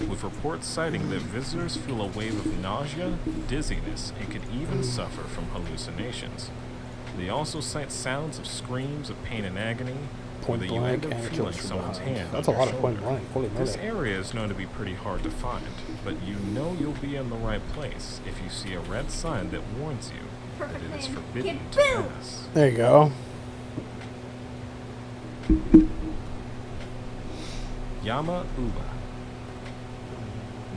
with reports citing that visitors feel a wave of nausea, dizziness, and could even suffer from hallucinations. They also cite sounds of screams of pain and agony, or Point that you end blank up and feeling kills from someone's behind. hand That's on a your lot of point shoulder. blank. Holy This moly. area is known to be pretty hard to find, but you know you'll be in the right place if you see a red sign that warns you that it is forbidden to pass. There you go. Yama Uba.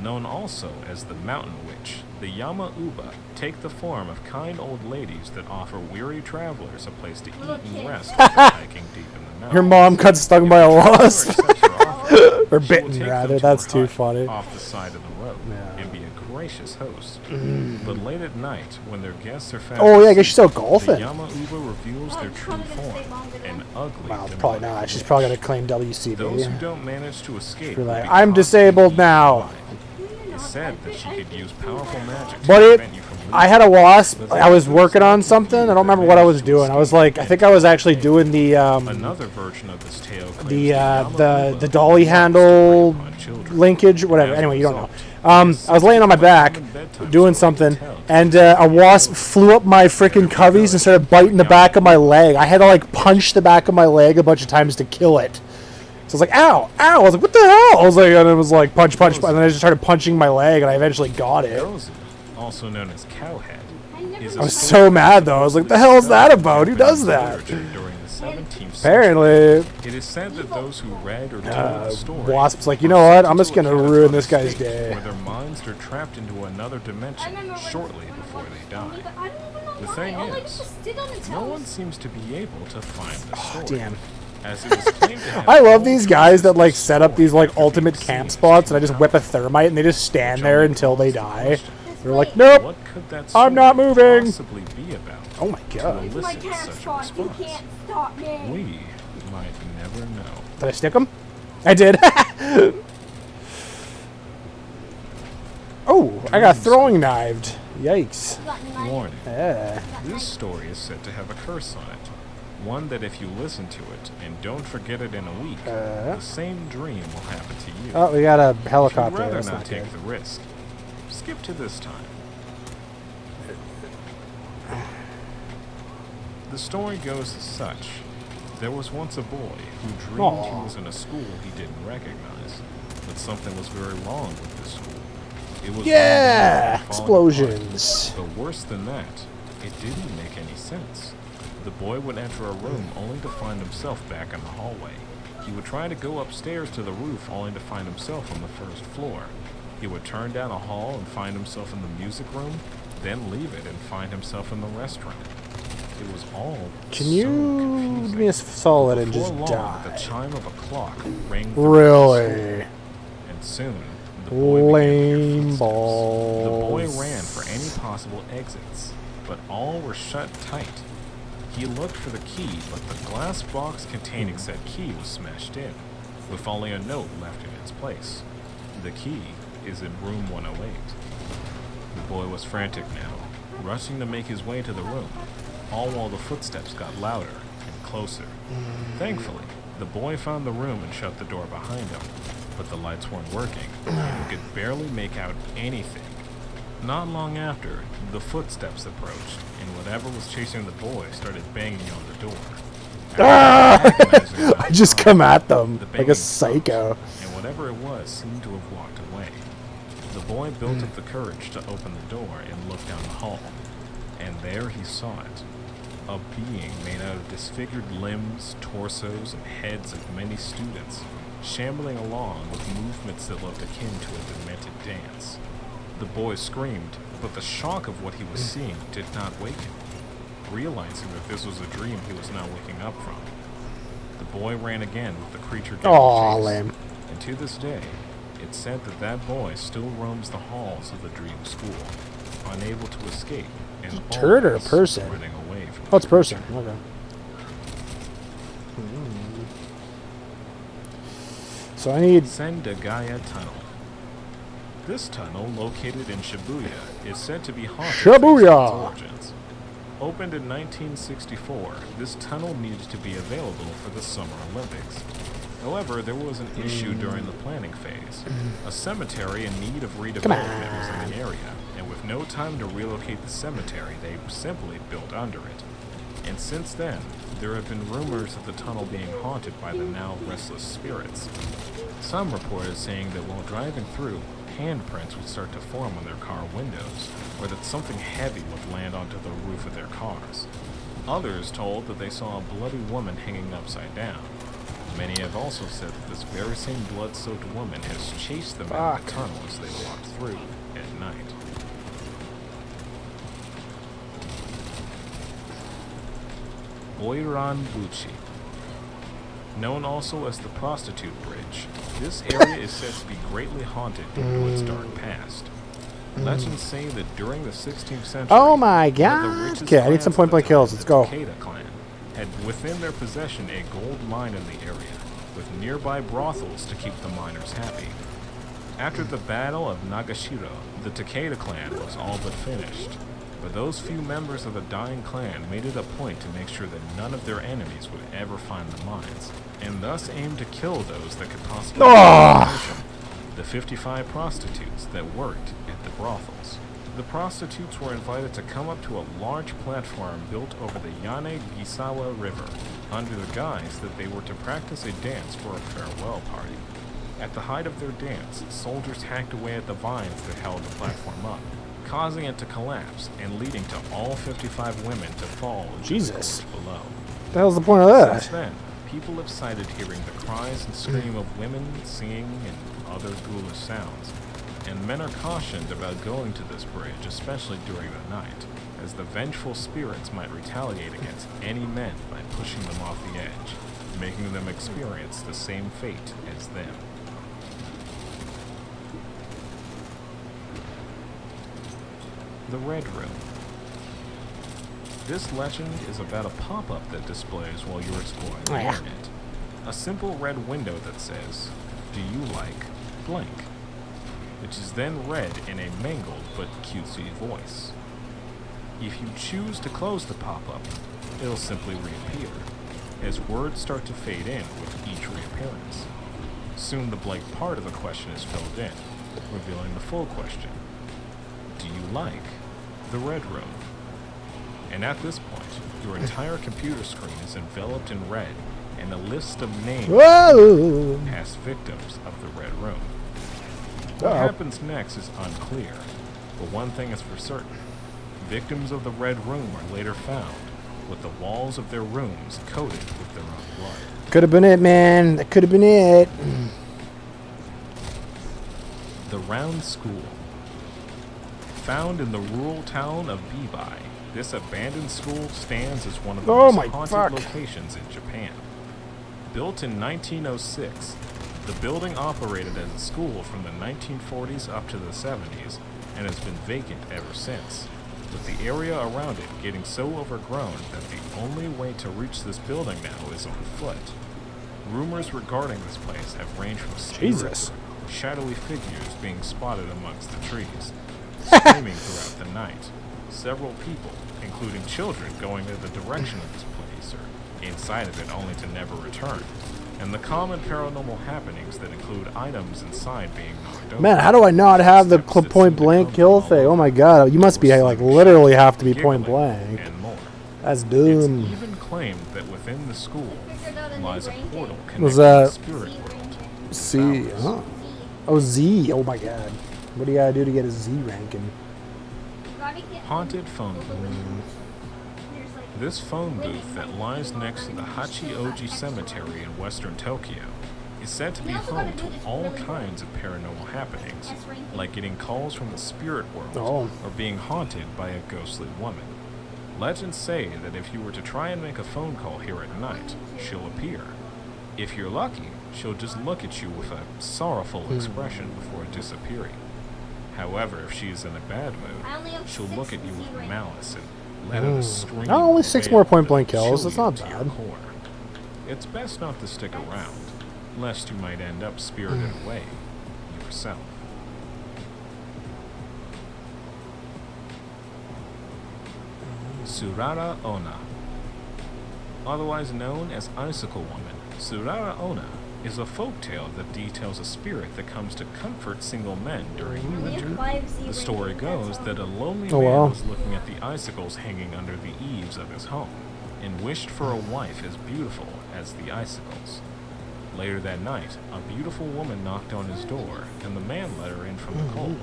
Known also as the Mountain Witch, the Yama Uba take the form of kind old ladies that offer weary travelers a place to eat and rest after hiking deep in the mountains. Her mom got stung by a wasp. Or Or bitten, rather. That's too funny. Off the side of the road Yeah. and be a gracious host. But late at night, when their guests are fast Oh, yeah, I guess she's out asleep, golfing. the Yama Uba reveals their true form, an ugly Well, probably demonic not. She's witch. probably going to claim Those who WCB. don't manage to escape Be will like, be I'm caught disabled and eaten now. alive. It's said that she could use powerful magic to But prevent you from leaving. I had a wasp. I was working on something. I don't remember what I was doing. I was like, I think I was actually doing the Another version of this tale claims the dolly handle linkage, whatever. Anyway, you don't know. I was laying on my back doing something, and a wasp flew up my freaking coveys and started biting the back of my leg. I had to like punch the back of my leg a bunch of times to kill it. So I was like, ow, ow. I was like, what the hell? I was like, and it was like punch, punch, and then I just started punching my leg, and I eventually got it. Rosa, also known as cowhead, is a I was story so mad though. I was like, the hell is that about? Who does that? during the 17th century. Apparently, It is said that those who read or told the story Wasp's like, you were know what? sent I'm just into a gonna catatonic ruin this guy's state day. Where their minds are trapped into another dimension shortly before they die. The thing is, no one seems to be able to find the story. Damn. As it was claimed to have I love all these the guys that pieces like of set up story these like after being ultimate seen camp as spots, and I just true whip a thermite, and they just stand which there only until they calls the die. question, They're like, nope. what could that I'm not story moving. possibly be about Oh my to god. elicit such a response? We might never know. Did I stick him? I did. Oh, I got throwing knifed. Yikes. Warning. Yeah. This story is said to have a curse on it. One that if you listen to it and don't forget it in a week, the same dream will happen to you. Oh, we got a If you'd helicopter. rather That's not not take good. the risk, skip to this time. The story goes as such. There was once a boy who dreamed Aw. he was in a school he didn't recognize, but something was very wrong with this school. It was Yeah! falling apart. Explosions. But worse than that, it didn't make any sense. The boy would enter a room only to find himself back in the hallway. He would try to go upstairs to the roof only to find himself on the first floor. He would turn down a hall and find himself in the music room, then leave it and find himself in the restaurant. It was all Can so you confusing. do me a solid and Before just long, die? the chime of a clock rang through the Really? school, and soon the boy began to hear Lame footsteps. The boy balls. ran for any possible exits, but all were shut tight. He looked for the key, but the glass box containing said key was smashed in, with only a note left in its place. The key is in room 108. The boy was frantic now, rushing to make his way to the room, all while the footsteps got louder and closer. Thankfully, the boy found the room and shut the door behind him, but the lights weren't working, and he could barely make out anything. Not long after, the footsteps approached, and whatever was chasing the boy started banging on the door. After agonizing about I just time, come at them the like banging a stopped, psycho. and whatever it was seemed to have walked away. The boy built up the courage to open the door and look down the hall, and there he saw it. A being made out of disfigured limbs, torsos, and heads of many students, shambling along with movements that looked akin to a demented dance. The boy screamed, but the shock of what he was seeing did not wake him. Realizing that this was a dream he was now waking up from, the boy ran again with the creature giving Aw, chase. lame. And to this day, it's said that that boy still roams the halls of the dream school, unable to escape, and Turd or a always person? running away from Oh, it's a the person. creature. Okay. So I need. Sendagaya Tunnel. This tunnel, located in Shibuya, is said to be haunted Shibuya! since its origins. Opened in 1964, this tunnel needed to be available for the Summer Olympics. However, there was an issue during the planning phase. A cemetery in need of redevelopment was in the area, and with no time to relocate the cemetery, they simply built under it. And since then, there have been rumors of the tunnel being haunted by the now restless spirits. Some reported saying that while driving through, handprints would start to form on their car windows, or that something heavy would land onto the roof of their cars. Others told that they saw a bloody woman hanging upside down. Many have also said that this very same blood-soaked woman has chased them out of the tunnel as they walked through at night. Oiran Buchi. Known also as the Prostitute Bridge, this area is said to be greatly haunted due to its dark past. Legends say that during the 16th century, Oh my one of the god. richest Okay, I need clans some at point the blank time, kills. Let's the go. Takeda clan, had within their possession a gold mine in the area, with nearby brothels to keep the miners happy. After the Battle of Nagashiro, the Takeda clan was all but finished, but those few members of the dying clan made it a point to make sure that none of their enemies would ever find the mines, and thus aimed to kill those that could possibly the 55 prostitutes that worked at the brothels. The prostitutes were invited to come up to a large platform built over the Yane-Gisawa River, under the guise that they were to practice a dance for a farewell party. At the height of their dance, soldiers hacked away at the vines that held the platform up, causing it to collapse and leading to all 55 women to fall into the gorge below. What the hell's the point of that? Since then, people have cited hearing the cries and scream of women singing and other ghoulish sounds, and men are cautioned about going to this bridge, especially during the night, as the vengeful spirits might retaliate against any men by pushing them off the edge, making them experience the same fate as them. The Red Room. This legend is about a pop-up that displays while you're exploring the internet. A simple red window that says, "Do you like blank?" which is then read in a mangled but cutesy voice. If you choose to close the pop-up, it'll simply reappear, as words start to fade in with each reappearance. Soon the blank part of the question is filled in, revealing the full question. Do you like the Red Room? And at this point, your entire computer screen is enveloped in red, and a list of names as victims of the Red Room. What happens next is unclear, but one thing is for certain. Victims of the Red Room are later found, with the walls of their rooms coated with their own blood. Could have been it, man. That could have been it. The Round School. Found in the rural town of Bibai, this abandoned school stands as one of the most haunted locations in Japan. Built in 1906, the building operated as a school from the 1940s up to the 70s and has been vacant ever since, with the area around it getting so overgrown that the only way to reach this building now is on foot. Rumors regarding this place have ranged from spirits, shadowy figures being spotted amongst the trees, screaming throughout the night, several people, including children, going in the direction of this place or inside of it only to never return, and the common paranormal happenings that include items inside being knocked over. Man, how do I not have the point blank kill thing? Oh my god, you must be like literally have to be point blank. And more. That's doom. It's even claimed that within the school lies a portal connecting the spirit world. C, huh? Oh, Z. Oh my god. What do you gotta do to get a Z ranking? Haunted phone booth. This phone booth that lies next to the Hachioji Cemetery in western Tokyo is said to be home to all kinds of paranormal happenings, like getting calls from the spirit world or being haunted by a ghostly woman. Legends say that if you were to try and make a phone call here at night, she'll appear. If you're lucky, she'll just look at you with a sorrowful expression before disappearing. However, if she is in a bad mood, she'll look at you with malice and let out a scream. Only 6 more point blank kills. That's not bad. It's best not to stick around, lest you might end up spirited away yourself. Surara Onna. Otherwise known as Icicle Woman, Surara Onna is a folk tale that details a spirit that comes to comfort single men during winter. The story goes that a lonely man was looking at the icicles hanging under the eaves of his home and wished for a wife as beautiful as the icicles. Later that night, a beautiful woman knocked on his door, and the man let her in from the cold.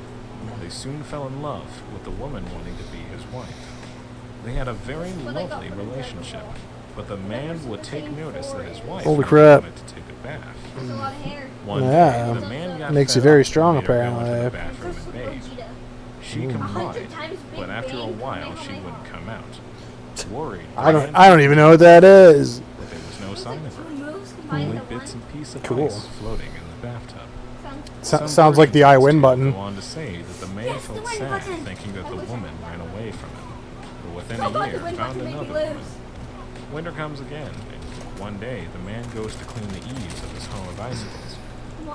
They soon fell in love, with the woman wanting to be his wife. They had a very lovely relationship, but the man would take notice that his wife wanted to take a bath. One day, the man got makes fed you very up strong, and made her go apparently. into the bathroom and bathe. She complied, but after a while, she wouldn't come out. Worried, I don't even know what that is. but there was no sign of her. Only bits and pieces of ice floating in the bathtub. Some Sounds like the I win button. Go on to say that the man felt sad thinking that the woman ran away from him, but within a year found another woman. Winter comes again, and one day the man goes to clean the eaves of his home of icicles,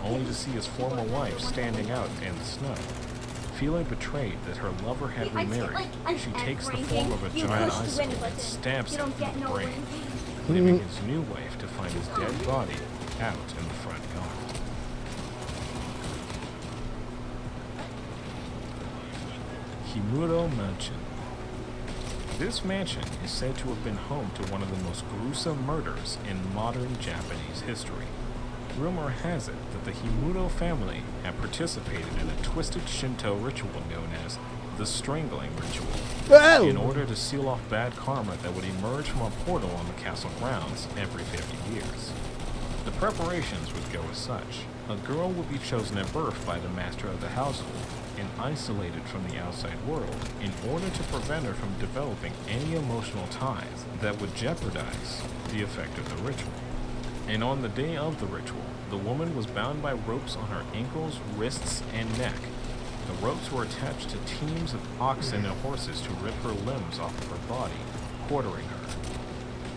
only to see his former wife standing out in the snow. Feeling betrayed that her lover had remarried, she takes the form of a giant icicle and stabs him in the brain, leaving his new wife to find his dead body out in the front yard. Himuro Mansion. This mansion is said to have been home to one of the most gruesome murders in modern Japanese history. Rumor has it that the Himuro family had participated in a twisted Shinto ritual known as the Strangling Ritual, in order to seal off bad karma that would emerge from a portal on the castle grounds every 50 years. The preparations would go as such. A girl would be chosen at birth by the master of the household and isolated from the outside world in order to prevent her from developing any emotional ties that would jeopardize the effect of the ritual. And on the day of the ritual, the woman was bound by ropes on her ankles, wrists, and neck. The ropes were attached to teams of oxen and horses to rip her limbs off of her body, quartering her.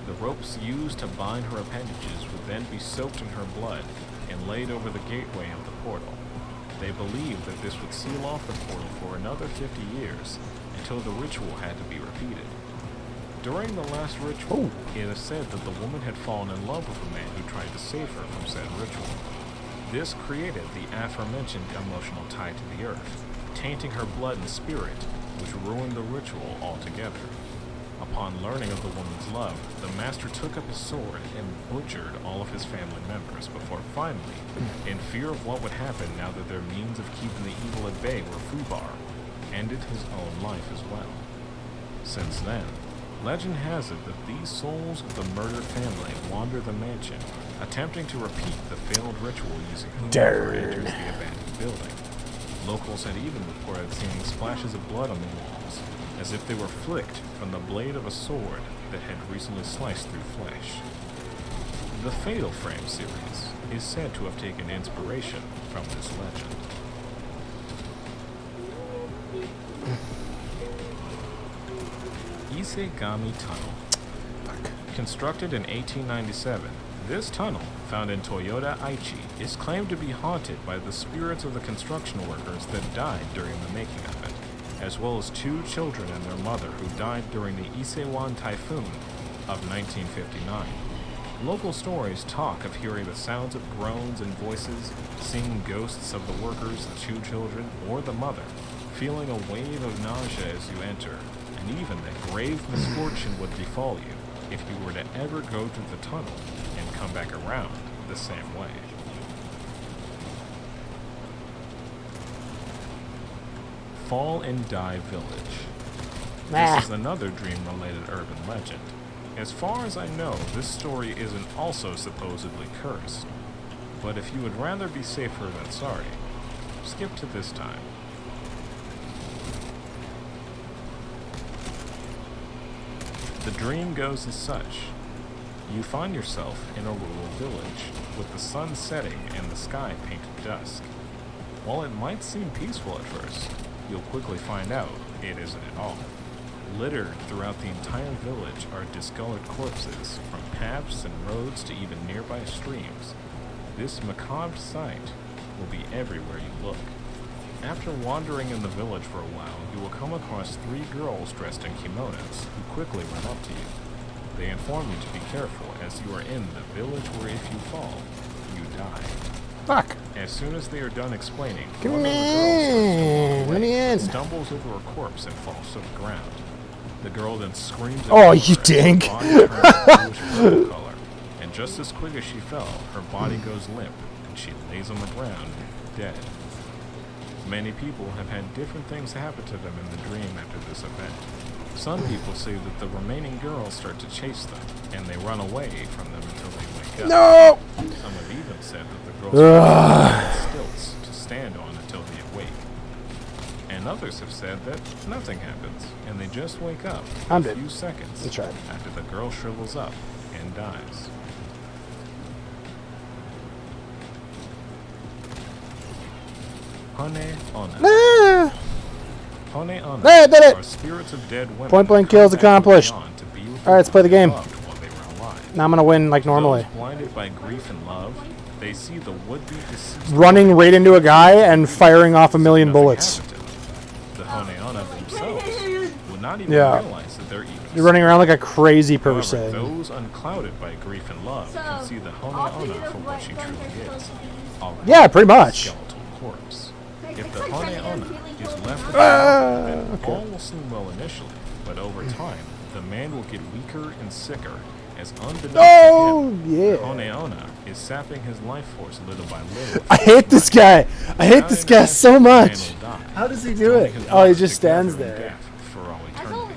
The ropes used to bind her appendages would then be soaked in her blood and laid over the gateway of the portal. They believed that this would seal off the portal for another 50 years until the ritual had to be repeated. During the last ritual, it is said that the woman had fallen in love with a man who tried to save her from said ritual. This created the aforementioned emotional tie to the earth, tainting her blood and spirit, which ruined the ritual altogether. Upon learning of the woman's love, the master took up his sword and butchered all of his family members before finally, in fear of what would happen now that their means of keeping the evil at bay were foobar, ended his own life as well. Since then, legend has it that these souls of the murdered family wander the mansion, attempting to repeat the failed ritual using whoever enters the abandoned building. Locals had even reported seeing splashes of blood on the walls, as if they were flicked from the blade of a sword that had recently sliced through flesh. The Fatal Frame series is said to have taken inspiration from this legend. Isegami Tunnel. Constructed in 1897, this tunnel, found in Toyota Aichi, is claimed to be haunted by the spirits of the construction workers that died during the making of it, as well as 2 children and their mother who died during the Isewan Typhoon of 1959. Local stories talk of hearing the sounds of groans and voices, seeing ghosts of the workers, the 2 children, or the mother, feeling a wave of nausea as you enter, and even that grave misfortune would befall you if you were to ever go through the tunnel and come back around the same way. Fall and Die Village. This is another dream-related urban legend. As far as I know, this story isn't also supposedly cursed. But if you would rather be safer than sorry, skip to this time. The dream goes as such. You find yourself in a rural village, with the sun setting and the sky painted dusk. While it might seem peaceful at first, you'll quickly find out it isn't at all. Littered throughout the entire village are discolored corpses, from paths and roads to even nearby streams. This macabre sight will be everywhere you look. After wandering in the village for a while, you will come across 3 girls dressed in kimonos who quickly run up to you. They inform you to be careful as you are in the village where if you fall, you die. Fuck. As soon as they are done explaining, Come one of the in. girls Let me in. stumbles over a corpse and falls to the ground. The girl then screams at Oh, her you as her dink. body turns a bluish-purple color, and just as quick as she fell, her body goes limp, and she lays on the ground, dead. Many people have had different things happen to them in the dream after this event. Some people say that the remaining girls start to chase them, and they run away from them until they wake up. No! Some have even said that the girls are stilts to stand on until they awake. And others have said that nothing happens, and they just wake up I'm a dead. few seconds That's right. after the girl shrivels up and dies. Hone Ona. Ah! Hone Ona Hey, I did it! are spirits of dead women. Point blank who come kills back from accomplished. beyond to be with Alright, let's play the those they game. loved while they were alive. Now I'm gonna win like normally. Those blinded by grief and love, they see the would-be deceased Running right into a guy and firing off a million nothing bullets. happened to them. The Honeona themselves would not even Yeah. realize that they're even You're running around like a crazy However, person. those unclouded by grief and love can see the Honeona for what she truly is. A Yeah, pretty much. skeletal corpse. If the Honeona is left with Ah, then all will seem well initially, but over time, the man will get weaker and sicker, as unbeknownst Oh, to him, yeah. the Honeona is sapping his life force little by little. I hate this guy. I hate this guy so much. The man will die, How does he do it? joining his Oh, he body just stands together in there. death for all eternity.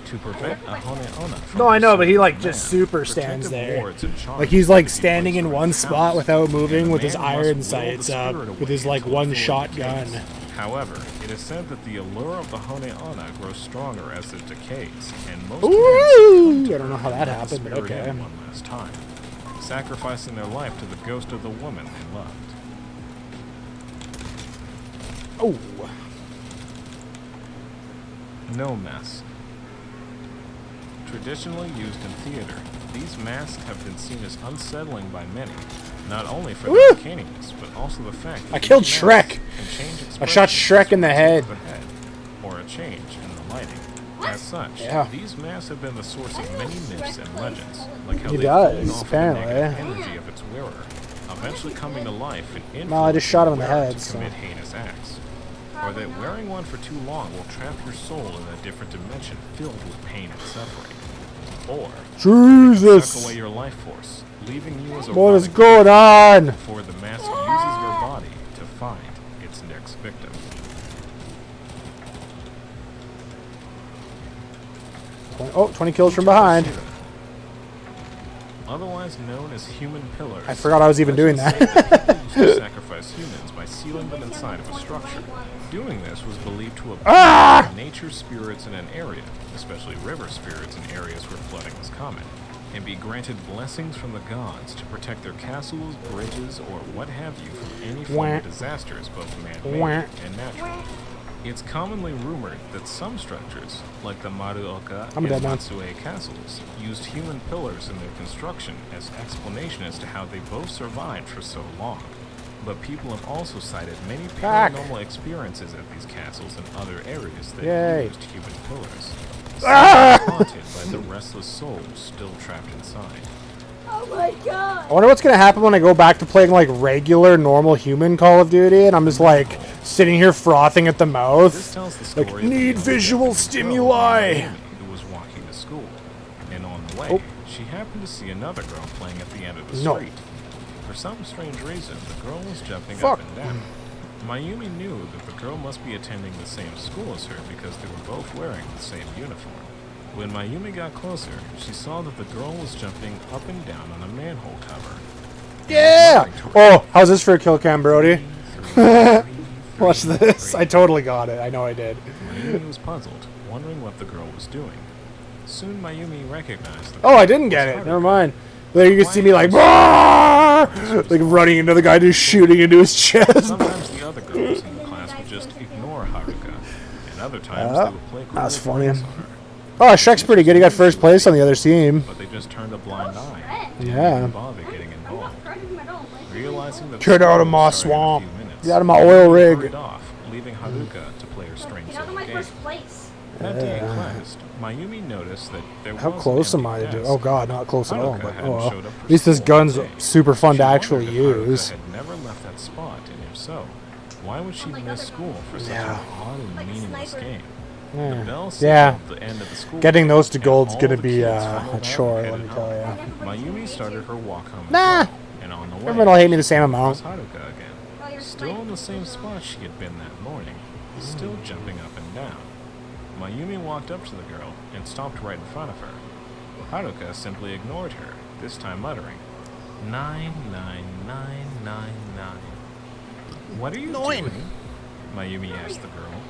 To prevent a Honeona from No, I know, but he, like, pursuing just man, super stands protective there. wards and charms Like he's like must be standing placed in around one his spot house, without and moving the with his man must iron will sights the up, spirit with away his like until the one fluid shotgun. decays. However, it is said that the allure of the Honeona grows stronger as it decays, and most men Ooh, succumb to I don't know how her that and let the happened, but spirit okay. in one last time, sacrificing their life to the ghost of the woman they loved. Oh, No mask. Traditionally used in theater, these masks have been seen as unsettling by many, not only for Woo! their uncanniness, but also the fact that I killed these Shrek. masks can change I shot expressions Shrek in the as head. the head, or a change in the lighting. As such, Yeah. these masks have been the source of many myths and legends, like how He they does, feed off of the apparently. negative energy of its wearer, eventually coming to life and Well, I just shot him in the wearer head, to so. commit heinous acts. Or that wearing one for too long will trap your soul in a different dimension filled with pain and suffering. Or suck away Jesus! your life force, leaving you as a What is rotting going on? before the mask uses your body to find its next victim. Oh, 20 kills from behind. Otherwise known as human pillars. I forgot I was even doing that. People used to sacrifice humans by sealing them inside of a structure. Doing this was believed to Ah! appease nature spirits in an area, especially river spirits in areas where flooding was common, and be granted blessings from the gods to protect their castles, bridges, or what have you from any form Wah. of disasters, both man-made Wah. and natural. It's commonly rumored that some structures, like the Maruoka I'm and dead now. Matsue castles, used human pillars in their construction as explanation as to how they both survived for so long. But people have also cited many Back. paranormal experiences at these castles and other areas that Yay. used human pillars. Ah! Some are haunted by the restless souls still trapped inside. Oh my god! I wonder what's gonna happen when I go back to playing like regular, normal human Call of Duty, and I'm just like sitting here frothing at the This mouth. tells the story Like, of the need young visual girl stimuli. named Amy who was walking to school, and on the way, Oh. she happened to see another girl playing at the end of the No. street. For some strange reason, the girl was jumping Fuck. up and down. Mayumi knew that the girl must be attending the same school as her because they were both wearing the same uniform. When Mayumi got closer, she saw that the girl was jumping up and down on a manhole cover. Yeah! And was Oh, how's this for a kill cam, Brody? three, Watch three, this. three. I totally got it. I know I did. Mayumi was puzzled, wondering what the girl was doing. Soon Mayumi recognized the Oh, I girl didn't get was it. Haruka. Never mind. Later you can see me like, "Bah!" like running into the guy, just shooting into his chest. Sometimes the other girls in the class would just ignore Haruka, and other times Yeah, they would play that's cruel funny. pranks on her. Oh, Shrek's pretty good. He got first place on the other team. But they just turned a blind eye. Yeah. Didn't bother getting involved. Realizing that the Get out of story my was starting in a swamp. few minutes, Get out of my oil they rig. hurried off, leaving Haruka to play her strange Get out of little my game. first place. That day in class, Mayumi noticed that there How was close an am I empty to do? desk. Oh god, not close at all. Haruka But hadn't oh well. showed up for At least this school gun's all day. super fun She to wondered actually if Haruka use. had never left that spot, and if so, why would she miss school for such Yeah. an odd and Like a meaningless sniper. game? The Yeah. bell Yeah. signaled the end of the school. Getting those to and gold's all gonna the be kids a filed out chore, and let me headed tell home. ya. Mayumi started her walk home. as Nah. well, and on the way, Everyone will hate me the same she amount. came across Haruka again. Oh, you're Still in the same sniping. spot she had been that morning, still jumping up and down. Mayumi walked up to the girl and stopped right in front of her. Haruka simply ignored her, this time muttering, 99999. What are you doing? Mayumi asked the girl,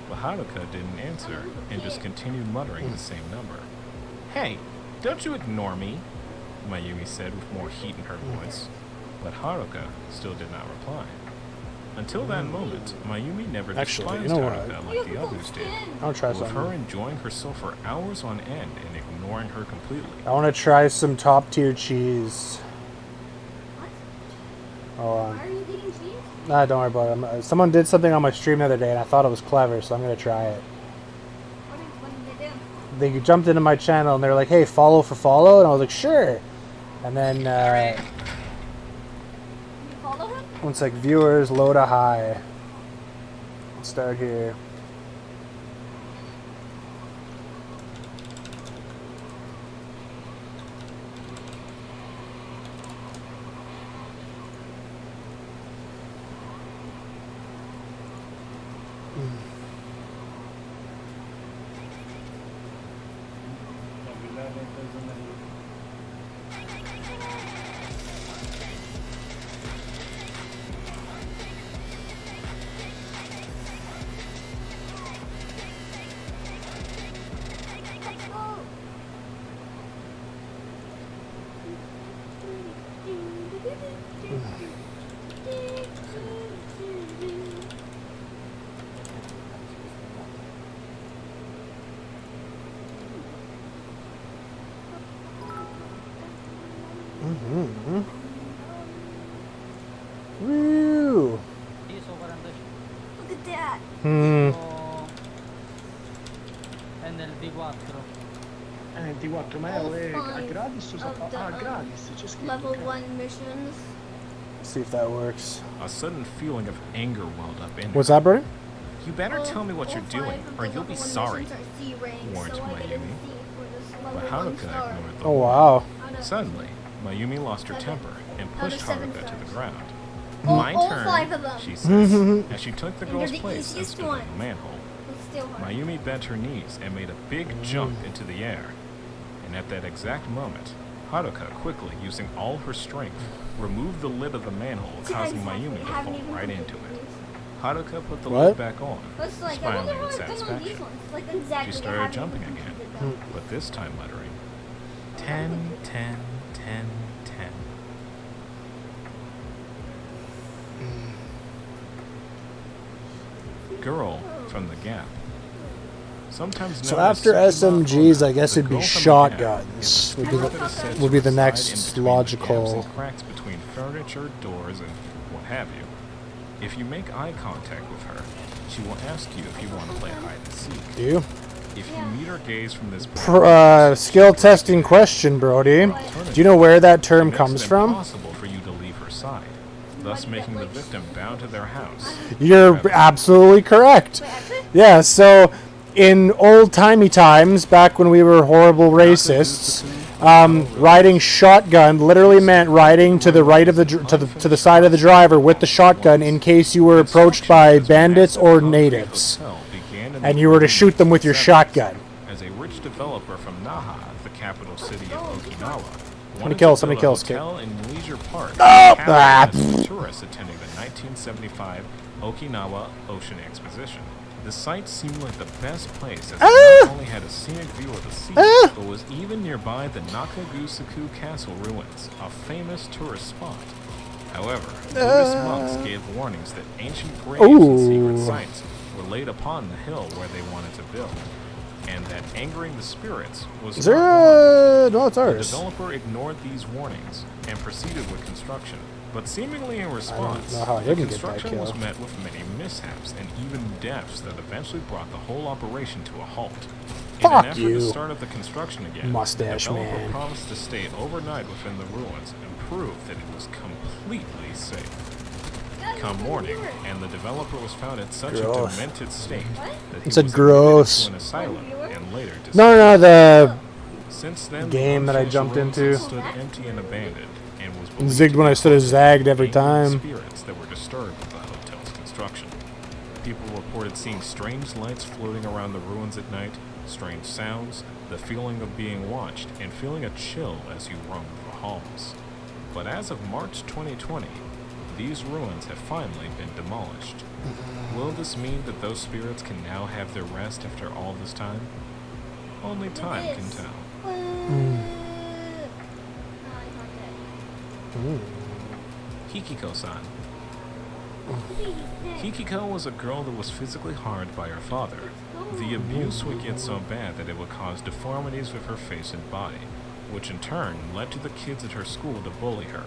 but Haruka didn't answer and just continued muttering the same number. Hey, don't you ignore me, Mayumi said with more heat in her voice, but Haruka still did not reply. Until that moment, Mayumi never Actually, despised you know what? Haruka like the others did, I'll try with her something. enjoying herself for hours on end and ignoring her completely. I want to try some top tier cheese. Oh, Why are you eating cheese? nah, don't worry about it. Someone did something on my stream the other day, and I thought it was clever, so I'm gonna try it. What did they do? They jumped into my channel and they're like, "Hey, follow for follow," and I was like, "Sure." And then You follow him? it's like viewers load a high. Let's start here. Woo! Look at that. Hmm. È nel D4. Di 4 ma All è a five gratis o of the, gratis c'è scritto Level ok. 1 missions. See if that works. A sudden feeling of anger welled up in her. What's that, Bernie? You better All- tell me what all you're five doing, of or the you'll be level 1 sorry. missions are C rank, warned so I get a Mayumi. C for this But level 1 Haruka star. ignored the Oh warning. wow. Out of- Suddenly, Mayumi lost her Seven. temper and Out of pushed 7 Haruka to the stars. ground. All- My all turn, 5 of them. she says, as she took the And you're girl's the place and easiest stood in one. the manhole. It's still hard. Mayumi bent her knees and made a big jump into the air. And at that exact moment, Haruka, quickly using all her strength, removed the lid of the manhole, causingMayumi to fall right into it. Haruka put the What? lid back on, It's like, I smiling wonder in how I've done on these satisfaction. ones. Like exactly She I started haven't jumping even again, completed them. but this time muttering, 10, 10, 10, 10. Girl from the Gap. Sometimes So known as after Tsukima SMGs, Onna, I guess the it'd be girl from the shotguns. Gap Would is be a the- group that is said would to be the reside next in between the logical- gaps and cracks between furniture, doors, and what have you. If you make eye contact with her, she will ask you if you want to play hide and seek. Do you? If you meet her gaze from this Skill testing question, Brody. Do you know where that term comes from? Impossible for you to leave her side, thus making the victim bound to their house. You're absolutely correct. Wait, actually? Yeah, so in old-timey times, back when we were horrible racists, riding shotgun literally meant riding to the right of to the side of the driver with the shotgun in case you were approached by bandits or natives, and you were to shoot them with your shotgun. As a rich developer from Naha, the capital city of Okinawa, wanted kills, to how many build a kills, kid? hotel in Leisure Park Ah! for tourists attending the 1975 Okinawa Ocean Exposition. The site seemed like the best place as it not only had a scenic view of the sea, but was even nearby the Nakagusuku Castle ruins, a famous tourist spot. However, Buddhist monks gave warnings that ancient graves and secret sites were laid upon the hill where they wanted to build, and that angering the spirits was Is not there one. no, it's The ours. developer ignored these warnings and proceeded with construction, But seemingly in response, know how I the didn't get that construction was kill. met with many mishaps and even deaths that eventually brought the whole operation to a halt. In an Fuck effort you, to start up the construction again, mustache the developer man. promised to stay overnight within the ruins and prove that it was completely safe. Come morning, and the developer was found in such Gross. a demented state that he It's a was gross. admitted to an asylum and later No, the Since then, game the that I unfinished jumped ruins into. had stood empty and abandoned, and was believed zigged to when be I stood as haunted zagged by every angry time. spirits that were disturbed with the hotel's construction. People reported seeing strange lights floating around the ruins at night, strange sounds, the feeling of being watched, and feeling a chill as you roamed the halls. But as of March 2020, these ruins have finally been demolished. Will this mean that those spirits can now have their rest after all this time? Only time can tell. Hikiko-san. Hikiko was a girl that was physically harmed by her father. The abuse would get so bad that it would cause deformities with her face and body, which in turn led to the kids at her school to bully her.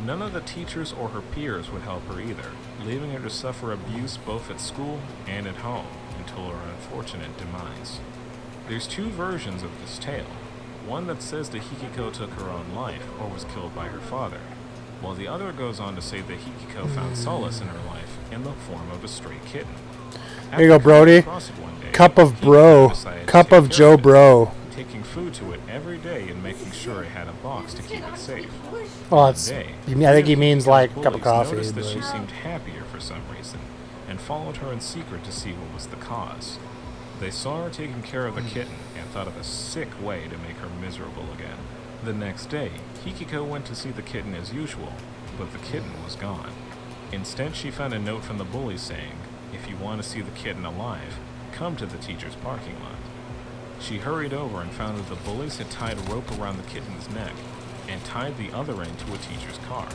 None of the teachers or her peers would help her either, leaving her to suffer abuse both at school and at home until her unfortunate demise. There's two versions of this tale. One that says that Hikiko took her own life or was killed by her father, while the other goes on to say that Hikiko found solace in her life in the form of a stray kitten. There you go, Brody. Cup of bro. Cup of Joe Bro. Taking food to it every day and making sure it had a box to keep it safe. Well, it's. One day, I think he means like a Hikiko's cup of bullies coffee. noticed that she But seemed happier for some reason and followed her in secret to see what was the cause. They saw her taking care of the kitten and thought of a sick way to make her miserable again. The next day, Hikiko went to see the kitten as usual, but the kitten was gone. Instead, she found a note from the bully saying, "If you want to see the kitten alive, come to the teacher's parking lot." She hurried over and found that the bullies had tied a rope around the kitten's neck and tied the other end to a teacher's car.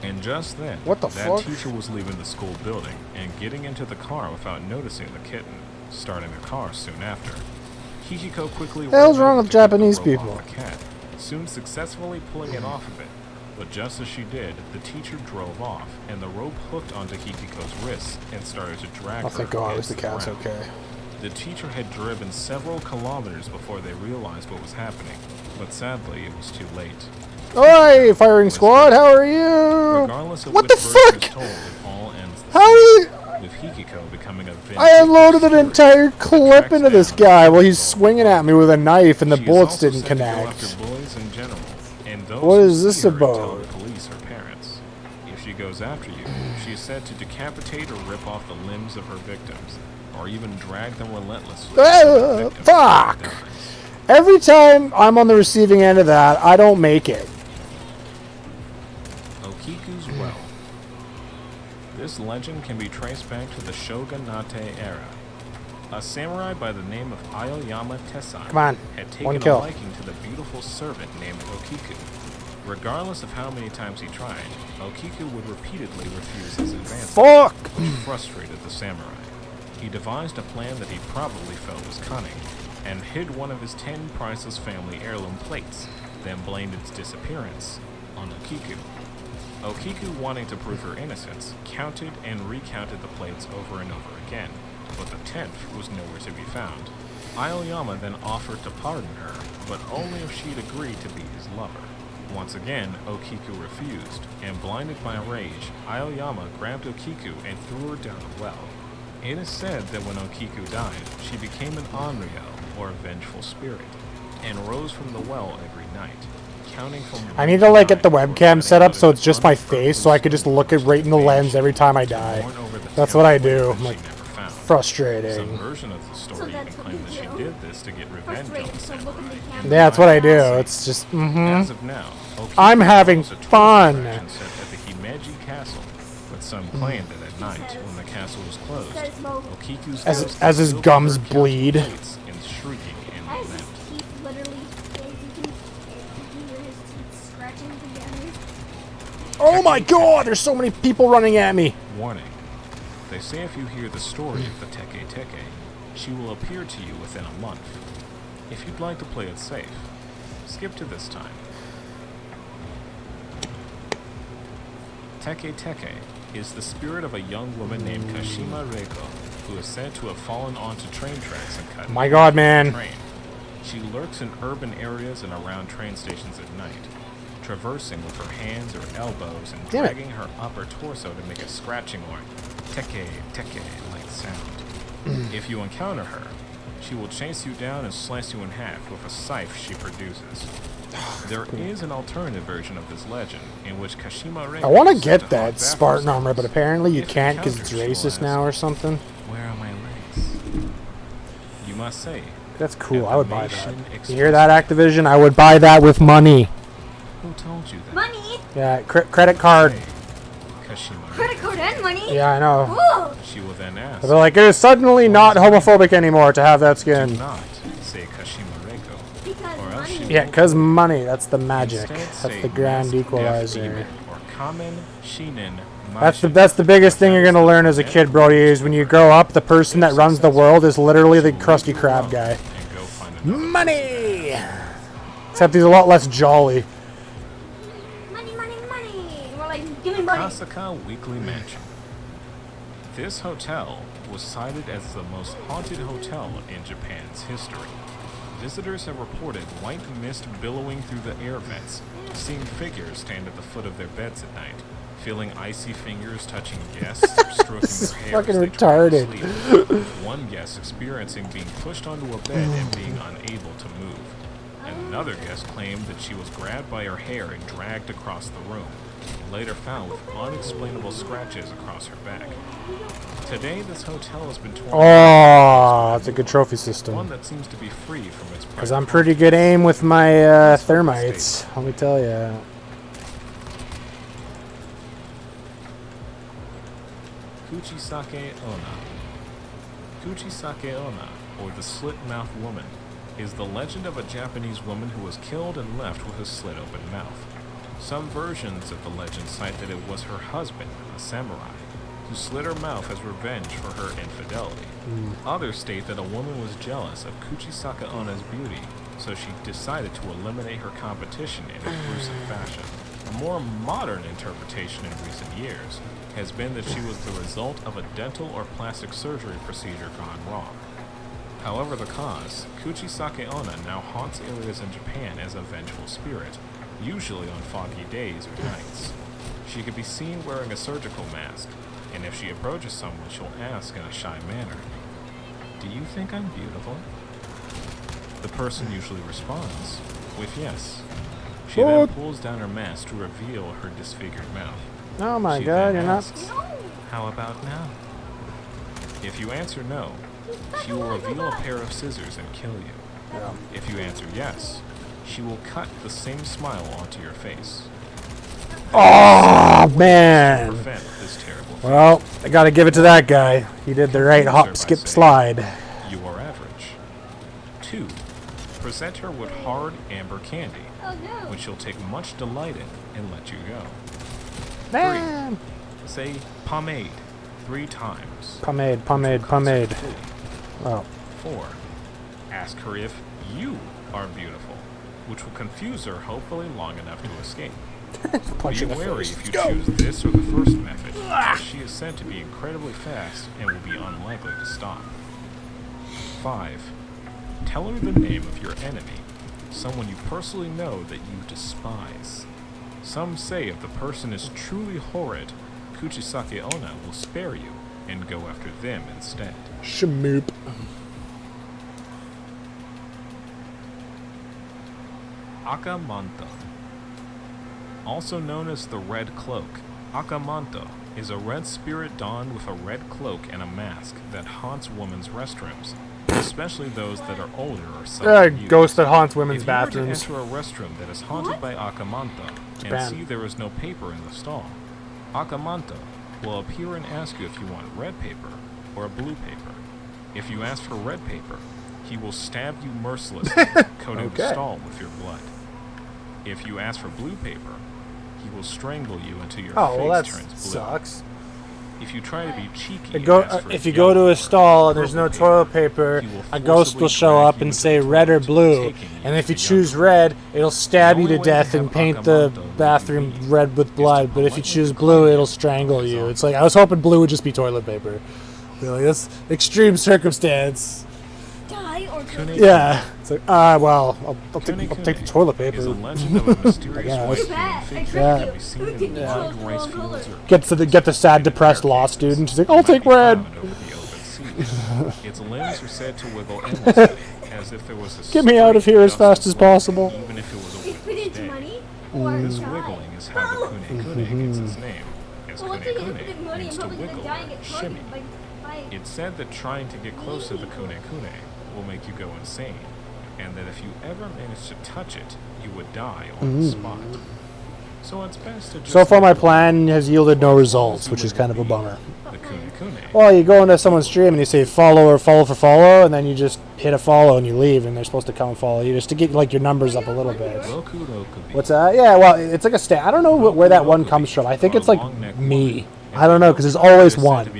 And just then, What the that fuck? teacher was leaving the school building and getting into the car without noticing the kitten, starting the car soon after. Hikiko quickly The hell's ran wrong over with to get the Japanese rope people? off the cat, soon successfully pulling it off of it. But just as she did, the teacher drove off, and the rope hooked onto Hikiko's wrists and started to drag oh, her thank God, at least against the cat's ground. okay. The teacher had driven several kilometers before they realized what was happening, but sadly it was too late. Oi, firing squad, how are you? Regardless of What which the version fuck? is told, it all ends the How same, did with Hikiko becoming a vindictive I unloaded an spirit entire that clip tracks into this down guy and while he's kills swinging all. at me with a knife and the She is bullets also didn't said to go connect. after bullies in general, and those What who is this see her and tell about? the police or parents. If she goes after you, she is said to decapitate or rip off the limbs of her victims, or even drag them relentlessly. until the victim Fuck! dies. Every time I'm on the receiving end of that, I don't make it. Okiku's Well. This legend can be traced back to the Shogunate era. A samurai by the name of Aoyama Tessan Come on, had one taken a kill. liking to the beautiful servant named Okiku. Regardless of how many times he tried, Okiku would repeatedly refuse his advances, Fuck! which frustrated the samurai. He devised a plan that he probably felt was cunning, and hid one of his 10 priceless family heirloom plates, then blamed its disappearance on Okiku. Okiku, wanting to prove her innocence, counted and recounted the plates over and over again, but the 10th was nowhere to be found. Aoyama then offered to pardon her, but only if she'd agreed to be his lover. Once again, Okiku refused, and blinded by rage, Aoyama grabbed Okiku and threw her down a well. It is said that when Okiku died, she became an Onryo, or vengeful spirit, and rose from the well every night, counting from I need to like get the webcam set up so it's just my face so I could just look it right in the lens every time I die. That's what I do. I'm like, Some frustrating. version of the story So even that's what claimed you that she do? did this to get revenge on Frustrating, the so look in the samurai. camera. Yeah, that's what I do. It's just, As of now, Okiku I'm having follows a tourist fun. attraction set at the Himeji Castle, but some claim that at night, when the castle was closed, Okiku's As- ghost as his still gums covered bleed. plates and shrieking in As lament. his teeth literally, you can hear his teeth scratching together. oh my god, there's so many people running at me. Warning. They say if you hear the story of the Teke Teke, she will appear to you within a month. If you'd like to play it safe, skip to this time. Teke Teke is the spirit of a young woman named Kashima Reiko, who is said to have fallen onto train tracks and cut My God, man. train. She lurks in urban areas and around train stations at night, traversing with her hands or elbows and Damn it. dragging her upper torso to make a scratching or teke teke like sound. If you encounter her, she will chase you down and slice you in half with a scythe she produces. There is an alternative version of this legend in which Kashima Reiko I want to is said get to haunt that Spartan bathroom armor, but scenes. apparently you If can't because it's encountered, she'll racist ask, now or something. "Where are my legs?" You must say, That's cool. "At I the would buy that. Nation You hear that, Activision? I would buy that with money. Who told you that? Money, Yeah, credit card. Say, Kashima credit Reiko. card, and money. Yeah, I know. Cool. She will then ask, They're like, it is suddenly not homophobic anymore to have that "Do skin. not say Kashima Reiko." Because Or else she money. Yeah, because money. That's the magic. Instead, That's say the grand masked death equalizer. demon Or kamen shinen That's the biggest thing you're gonna learn as a kid, Brody. Is when you grow up, the person that runs the world is literally the Krusty Krab guy. And go find another Money. Except he's a lot less jolly. Money, money, money. We're like, give me money. Kasaka Weekly Mansion. This hotel was cited as the most haunted hotel in Japan's history. Visitors have reported white mist billowing through the air vents, seeing figures stand at the foot of their beds at night, feeling icy fingers touching guests or stroking This is their hair fucking as they try to retarded. sleep. With one guest experiencing being pushed onto a bed and being unable to move. And another guest claimed that she was grabbed by her hair and dragged across the room, later found with unexplainable scratches across her back. Today, this hotel has been torn Oh, that's a good trophy one system. that seems to be free from its Because I'm pretty good aim with my thermites. Let me tell you. Kuchisake Onna. Kuchisake Onna, or the slit-mouthed woman, is the legend of a Japanese woman who was killed and left with a slit-open mouth. Some versions of the legend cite that it was her husband, a samurai, who slit her mouth as revenge for her infidelity. Others state that a woman was jealous of Kuchisake Onna's beauty, so she decided to eliminate her competition in a gruesome fashion. A more modern interpretation in recent years has been that she was the result of a dental or plastic surgery procedure gone wrong. However the cause, Kuchisake Onna now haunts areas in Japan as a vengeful spirit, usually on foggy days or nights. She can be seen wearing a surgical mask, and if she approaches someone, she'll ask in a shy manner, "Do you think I'm beautiful?" The person usually responds with yes. She then What? pulls down her mask to reveal her disfigured mouth. Oh my She god, then you're not. asks, No. "How about now?" If you answer no, she will reveal a pair of scissors and kill you. If you answer yes, she will cut the same smile onto your face. Oh To man. prevent this terrible fate, Well, I gotta give it to that guy. He did the right hop, skip, slide. you are average. 2. Present her with hard amber candy, Oh no. which she'll take much delight in and let you go. Man. Say pomade 3 times. Pomade, which pomade, will cause her pomade. to flee. Oh. 4. Ask her if you are beautiful, which will confuse her hopefully long enough to escape. Punch Be in the wary face. if you Go. choose this or the first method, as she is said to be incredibly fast and will be unlikely to stop. 5. Tell her the name of your enemy, someone you personally know that you despise. Some say if the person is truly horrid, Kuchisake Onna will spare you and go after them instead. Shamoop. Akamanto. Also known as the Red Cloak, Akamanto is a red spirit donned with a red cloak and a mask that haunts women's restrooms, especially those that are older or seldom used. Ghost that haunts women's If you were to bathrooms. enter a restroom that is haunted by Akamanto and Japan. see there is no paper in the stall, Akamanto will appear and ask you if you want red paper or blue paper. If you ask for red paper, he will stab you mercilessly, coating the Okay. stall with your blood. If you ask for blue paper, he will strangle you until your Oh, well, that face turns blue. sucks. If you try to be cheeky, If you go to a stall and there's no toilet paper, a ghost will show up and say red or blue. And if you choose red, it'll stab you to death and paint the bathroom red with blood. But if you choose blue, it'll strangle you. It's like, I was hoping blue would just be toilet paper. Really, that's extreme circumstance. Die or Yeah. It's like, well, I'll take the toilet Is a paper. legend of a mysterious Yeah. white Too bad. figure I that tricked can you. be seen Who in did you wide chose the rice wrong fields color? or Get the sad, depressed law student. She's like, I'll take red. might be found over the open sea. Its limbs are said to wiggle endlessly, as if there was a Get me out of string here as just fast as long, possible. Even if it was a They put winter's into day. money or This die. wiggling is how the Kune Kune gets its name, as Well, Kune if they Kune put in money, means I'm to probably gonna wiggle die and or get shimmy. targeted by It's said that trying to get close to the Kune Kune will make you go insane, and that if you ever managed to touch it, you would die on the spot. So it's best to just So far, my plan has yielded no results, which is kind of a bummer. The Kune Kune. Well, you go into someone's stream and you say follow or follow for follow, and then you just hit a follow and you leave, and they're supposed to come and follow you just to get like your numbers up a little bit. Roku Rokubi. What's that? Yeah, well, it's like a stat. I don't know where that one comes from. I think it's like me. I don't know because there's always one.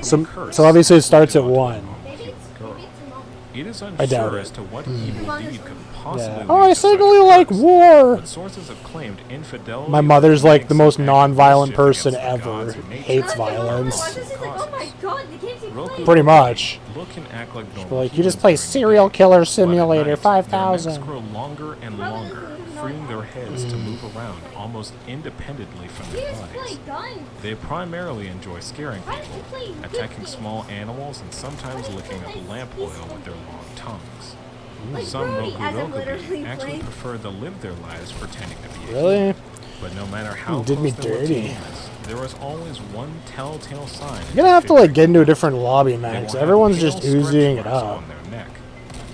So obviously it starts at 1. Maybe it's a mom. It is I doubt unsure it. as to what evil deed could possibly Yeah. lead Oh, I to such secretly a like curse, war. but sources have claimed infidelity. My mother's like the most makes non-violent mischief person against the ever. gods and nature. Hates I like the mom violence. watches this, like, oh my god, they can't see Roku play. Pretty much. Look and act like normal But like, you humans just play during the Serial day, Killer but at Simulator night, their 5000. necks grow longer and longer, freeing their heads to move around almost independently from You their just play bodies. guns. They primarily enjoy scaring Why don't you play people, good attacking games? small animals, and sometimes licking up lamp oil with their long tongues. Like Some Brody, Roku as I'm Rokubi literally actually playing. prefer to live their lives pretending to be a Really? human. But no matter how You did me close they look to dirty. humans, there is always one telltale sign. You're gonna have to like get into a different lobby, They man, will 'cause have everyone's pale just stretch oozing it marks up. on their neck.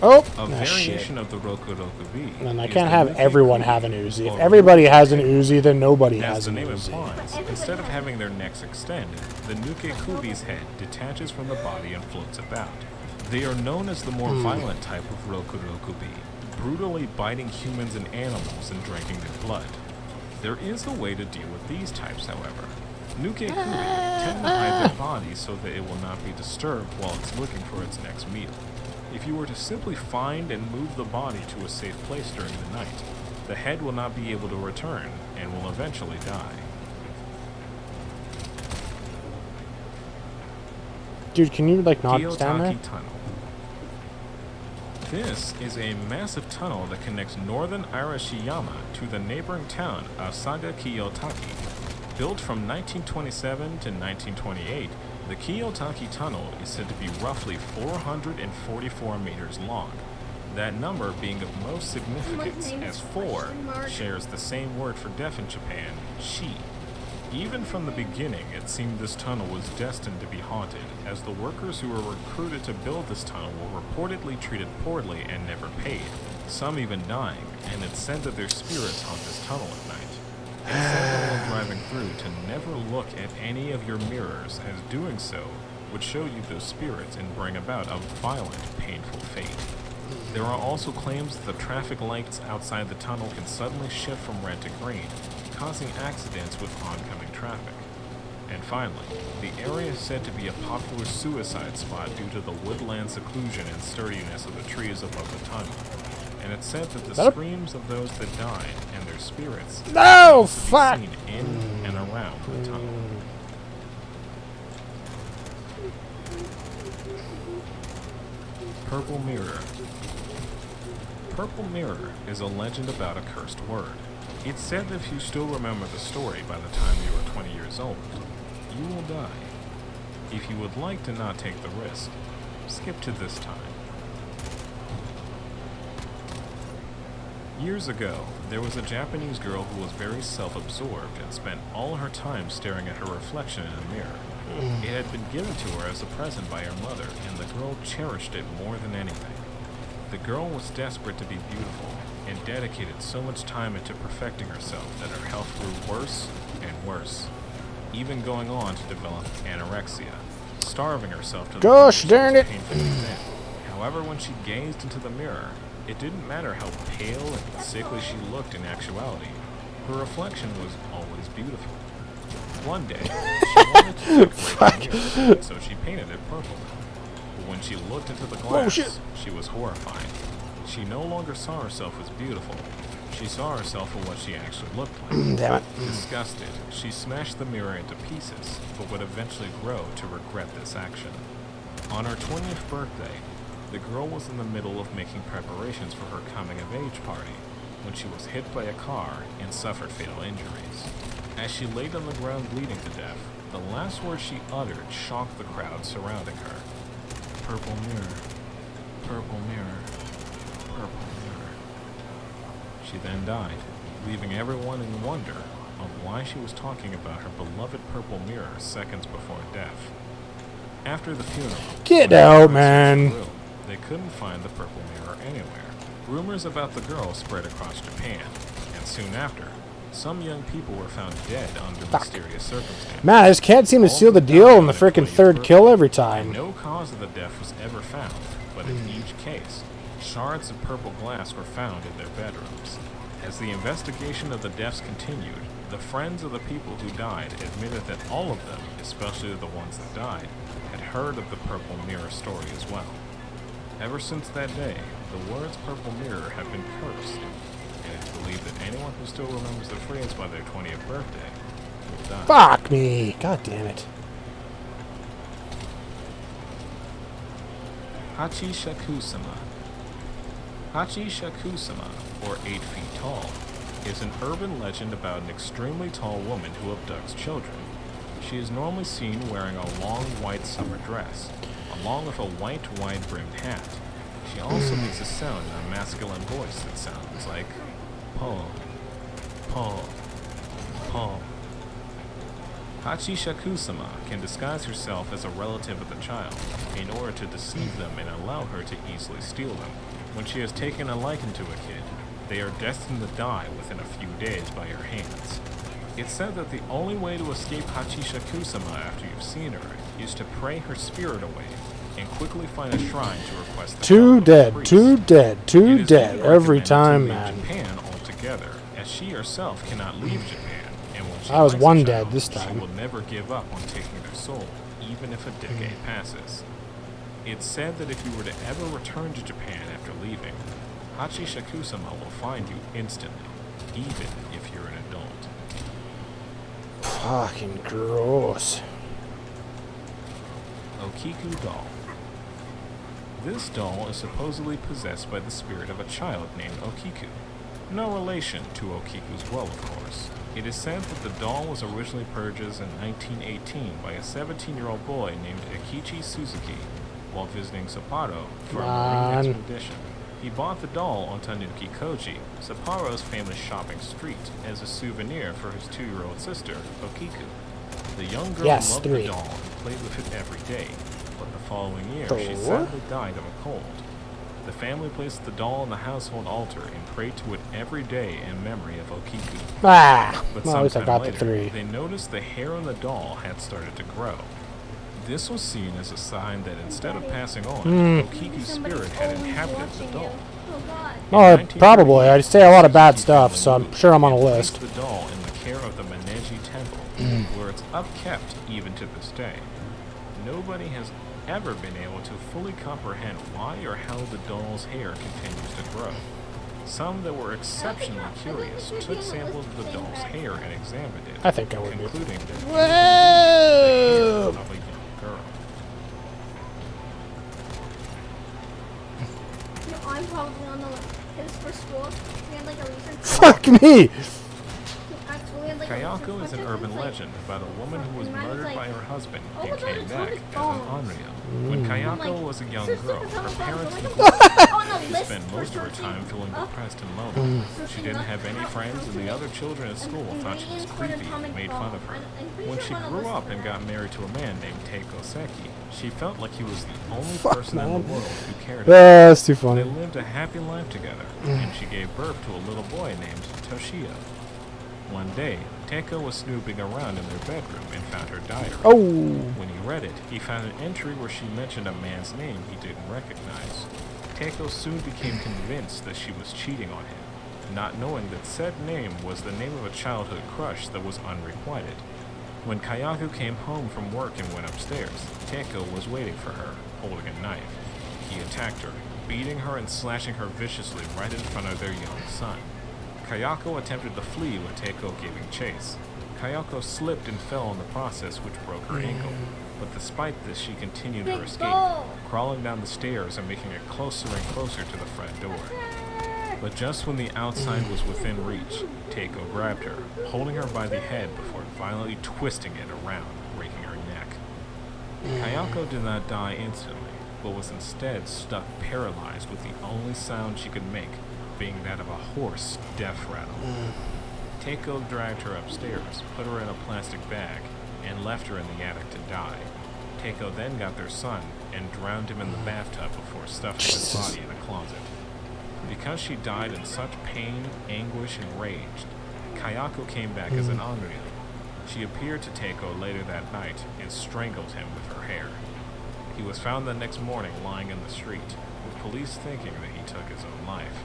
Oh, A ah, shit. variation of the Roku Rokubi. And I is can't the have Nuke everyone Kubi, have an Uzi. If or everybody Nuke has an Kubi. Uzi, then nobody As has the an name Uzi. implies, instead of having their necks extended, the Nuke Kubi's head detaches from the body and floats about. They are known as the more violent type of Roku Rokubi, brutally biting humans and animals and drinking their blood. There is a way to deal with these types, however. Nuke Kubi tend to hide their bodies so that it will not be disturbed while it's looking for its next meal. If you were to simply find and move the body to a safe place during the night, the head will not be able to return and will eventually die. Dude, can you like not stand there? Kiyotaki Tunnel. This is a massive tunnel that connects northern Arashiyama to the neighboring town of Saga Kiyotaki. Built from 1927 to 1928, the Kiyotaki Tunnel is said to be roughly 444 meters long. That number being of most significance as 4 shares the same word for death in Japan, shi. Even from the beginning, it seemed this tunnel was destined to be haunted, as the workers who were recruited to build this tunnel were reportedly treated poorly and never paid, some even dying, and it's said that their spirits haunt this tunnel at night. It's said while driving through to never look at any of your mirrors, as doing so would show you those spirits and bring about a violent, painful fate. There are also claims that the traffic lights outside the tunnel can suddenly shift from red to green, causing accidents with oncoming traffic. And finally, the area is said to be a popular suicide spot due to the woodland seclusion and sturdiness of the trees above the tunnel. And it's said that the that a- screams of those that died and their spirits No, can be fuck! seen in and around the tunnel. Purple Mirror. Purple Mirror is a legend about a cursed word. It's said that if you still remember the story by the time you are 20 years old, you will die. If you would like to not take the risk, skip to this time. Years ago, there was a Japanese girl who was very self-absorbed and spent all her time staring at her reflection in a mirror. It had been given to her as a present by her mother, and the girl cherished it more than anything. The girl was desperate to be beautiful, and dedicated so much time into perfecting herself that her health grew worse and worse, even going on to develop anorexia, starving herself to the Gosh point where she darn was it. painfully thin. However, when she gazed into the mirror, it didn't matter how pale and sickly she looked in actuality. Her reflection was always beautiful. One day, she wanted to decorate the mirror, so she painted it purple. But when she looked into the glass, shit. she was horrified. She no longer saw herself as beautiful. She saw herself for what she actually looked like. Damn it. Disgusted, she smashed the mirror into pieces, but would eventually grow to regret this action. On her 20th birthday, the girl was in the middle of making preparations for her coming-of-age party when she was hit by a car and suffered fatal injuries. As she laid on the ground bleeding to death, the last words she uttered shocked the crowd surrounding her. Purple mirror, purple mirror, purple mirror. She then died, leaving everyone in wonder of why she was talking about her beloved purple mirror seconds before death. After the funeral, Get when out, the man. grew, they couldn't find the purple mirror anywhere. Rumors about the girl spread across Japan, and soon after, some young people were found dead under mysterious circumstances. Man, I just can't seem to seal the deal on the freaking third kill every time. No cause of the death was ever found, but in each case, shards of purple glass were found in their bedrooms. As the investigation of the deaths continued, the friends of the people who died admitted that all of them, especially the ones that died, had heard of the purple mirror story as well. Ever since that day, the words purple mirror have been cursed, and it's believed that anyone who still remembers the phrase by their 20th birthday will die. Fuck me. God damn it. Hachi Shakusama. Hachi Shakusama, or 8 feet tall, is an urban legend about an extremely tall woman who abducts children. She is normally seen wearing a long white summer dress, along with a white wide-brimmed hat. She also makes a sound in a masculine voice that sounds like Paul, Paul, Paul. Hachi Shakusama can disguise herself as a relative of the child in order to deceive them and allow her to easily steal them. When she has taken a liking to a kid, they are destined to die within a few days by her hands. It's said that the only way to escape Hachi Shakusama after you've seen her is to pray her spirit away and quickly find a shrine to request the Too help of a dead, priest. too dead, It too is dead even every recommended to time, leave man. Japan altogether, as she herself cannot leave Japan, and when she I was likes a one child, dead this time. She will never give up on taking their soul, even if a decade passes. It's said that if you were to ever return to Japan after leaving, Hachi Shakusama will find you instantly, even if you're an adult. Fucking gross. Okiku Doll. This doll is supposedly possessed by the spirit of a child named Okiku. No relation to Okiku's well, of course. It is said that the doll was originally purchased in 1918 by a 17-year-old boy named Akichi Suzuki while visiting Sapporo for a marine expedition. He bought the doll on Tanuki Koji, Sapporo's famous shopping street, as a souvenir for his 2-year-old sister, Okiku. The young girl Yes, loved 3. the doll and played with it every day, but the following year she 4? sadly died of a cold. The family placed the doll on the household altar and prayed to it every day in memory of Okiku. Ah! But Well, at least I sometime got the later, 3. they noticed the hair on the doll had started to grow. This was seen as a sign that instead of passing on, Okiku's spirit had inhabited the doll. Oh god. Oh, probably. I say a lot of bad stuff, so I'm sure I'm on a list. Placed the doll in the care of the Meneji Temple, where it's upkept even to this day. Nobody has ever been able to fully comprehend why or how the doll's hair continues to grow. Some that were exceptionally curious took samples of the doll's hair and examined it, I think I would be. concluding that it was the Whoa! hair of a young girl. You know, I'm probably on the list. Because for school, we had like a research. Fuck me! Actually, we had like a Kayako research is an project, urban it's like- legend about a woman who was Mine was murdered like, by her husband oh and my God, came it's on back his as an phone. Onryo. When Kayako like, was a young sister, girl, it's on her my phone, parents so would like- Oh, no, list spend most of her for time searching feeling up. depressed and lonely. She Searching didn't up have any how friends, to and the make other children at school thought she was ingredients for an creepy and atomic made bomb. fun of her. I'm pretty When sure she I'm on a grew list up for and that. got married to a man named Teiko Seki, she felt like he was the only Fuck, person in man. the world who cared about her. That's too They funny. lived a happy life together, and she gave birth to a little boy named Toshio. One day, Teiko was snooping around in their bedroom and found her diary. Oh! When he read it, he found an entry where she mentioned a man's name he didn't recognize. Teiko soon became convinced that she was cheating on him, not knowing that said name was the name of a childhood crush that was unrequited. When Kayako came home from work and went upstairs, Teiko was waiting for her, holding a knife. He attacked her, beating her and slashing her viciously right in front of their young son. Kayako attempted to flee with Teiko giving chase. Kayako slipped and fell in the process, which broke her ankle. But despite this, she continued her escape, crawling down the stairs and making it closer and closer to the front door. But just when the outside was within reach, Teiko grabbed her, holding her by the head before violently twisting it around, breaking her neck. Kayako did not die instantly, but was instead stuck paralyzed with the only sound she could make being that of a hoarse death rattle. Teiko dragged her upstairs, put her in a plastic bag, and left her in the attic to die. Teiko then got their son and drowned him in the bathtub before stuffing his body in a closet. Because she died in such pain, anguish, and rage, Kayako came back as an Onryo. She appeared to Teiko later that night and strangled him with her hair. He was found the next morning lying in the street, with police thinking that he took his own life.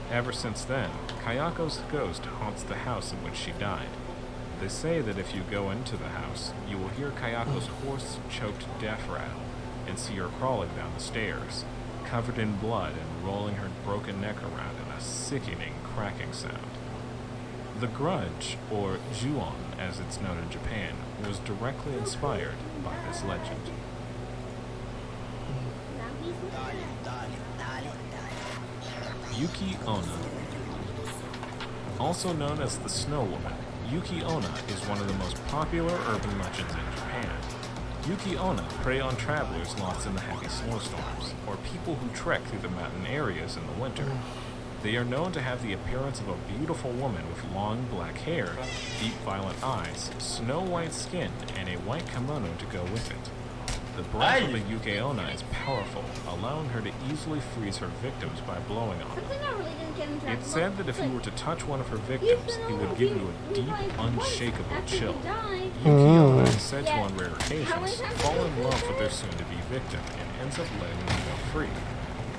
Ever since then, Kayako's ghost haunts the house in which she died. They say that if you go into the house, you will hear Kayako's hoarse, choked death rattle and see her crawling down the stairs, covered in blood and rolling her broken neck around in a sickening cracking sound. The Grudge, or Ju-on as it's known in Japan, was directly inspired by this legend. Yuki Onna. Also known as the Snow Woman, Yuki Onna is one of the most popular urban legends in Japan. Yuki Onna prey on travelers lost in the heavy snowstorms, or people who trek through the mountain areas in the winter. They are known to have the appearance of a beautiful woman with long black hair, deep violet eyes, snow-white skin, and a white kimono to go with it. The breath of the Yuki Onna is powerful, allowing her to easily freeze her victims by blowing on them. It's said that if you were to touch one of her victims, it would give you a deep, unshakable chill. Yuki Onna is said to, on rare occasions, fall in love with their soon-to-be victim and ends up letting them go free.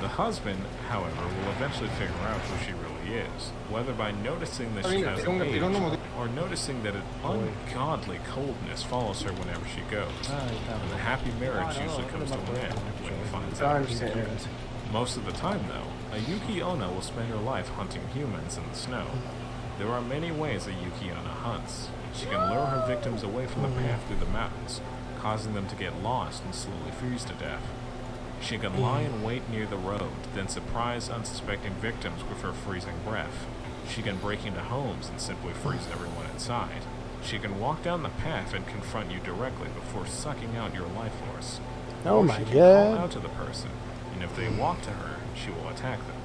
The husband, however, will eventually figure out who she really is, whether by noticing that she has an age, or noticing that an ungodly coldness follows her whenever she goes. And the happy marriage usually comes to an end when he finds out her secret. Most of the time, though, a Yuki Onna will spend her life hunting humans in the snow. There are many ways a Yuki Onna hunts. She can lure her victims away from the path through the mountains, causing them to get lost and slowly freeze to death. She can lie in wait near the road, then surprise unsuspecting victims with her freezing breath. She can break into homes and simply freeze everyone inside. She can walk down the path and confront you directly before sucking out your life force. Oh my she can God. call out to the person, and if they walk to her, she will attack them.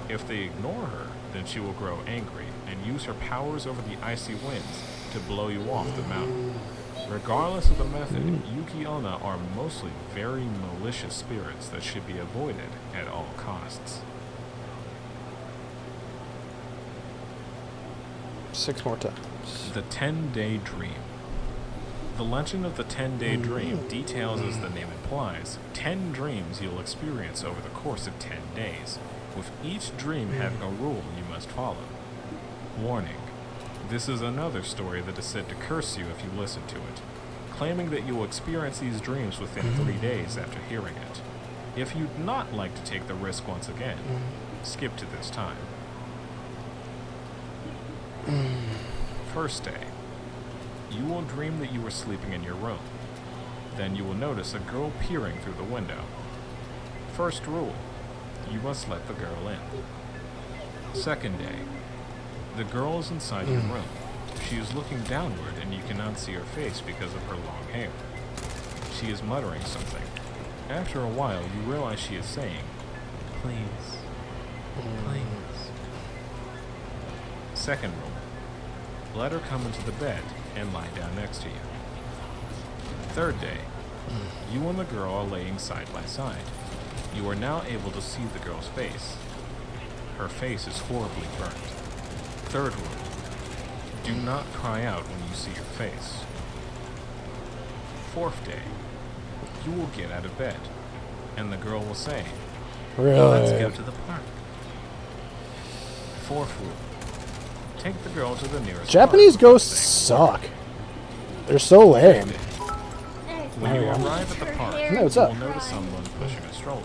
If they ignore her, then she will grow angry and use her powers over the icy winds to blow you off the mountain. Regardless of the method, Yuki Onna are mostly very malicious spirits that should be avoided at all costs. 6 more times. The 10-Day Dream. The legend of the 10-Day Dream details, as the name implies, 10 dreams you'll experience over the course of 10 days, with each dream having a rule you must follow. Warning. This is another story that is said to curse you if you listen to it, claiming that you will experience these dreams within 3 days after hearing it. If you'd not like to take the risk once again, skip to this time. First day. You will dream that you are sleeping in your room. Then you will notice a girl peering through the window. First rule. You must let the girl in. Second day. The girl is inside your room. She is looking downward and you cannot see her face because of her long hair. She is muttering something. After a while, you realize she is saying, "Please, please." Second rule. Let her come into the bed and lie down next to you. Third day. You and the girl are laying side by side. You are now able to see the girl's face. Her face is horribly burnt. Third rule. Do not cry out when you see your face. Fourth day. You will get out of bed, and the girl will say, "Let's go to the park." Fourth rule. Take the girl to the nearest Japanese park, ghosts saying, suck. They're so lame. When There you we go. arrive at the park, Hey, what's you up? will notice someone pushing a stroller.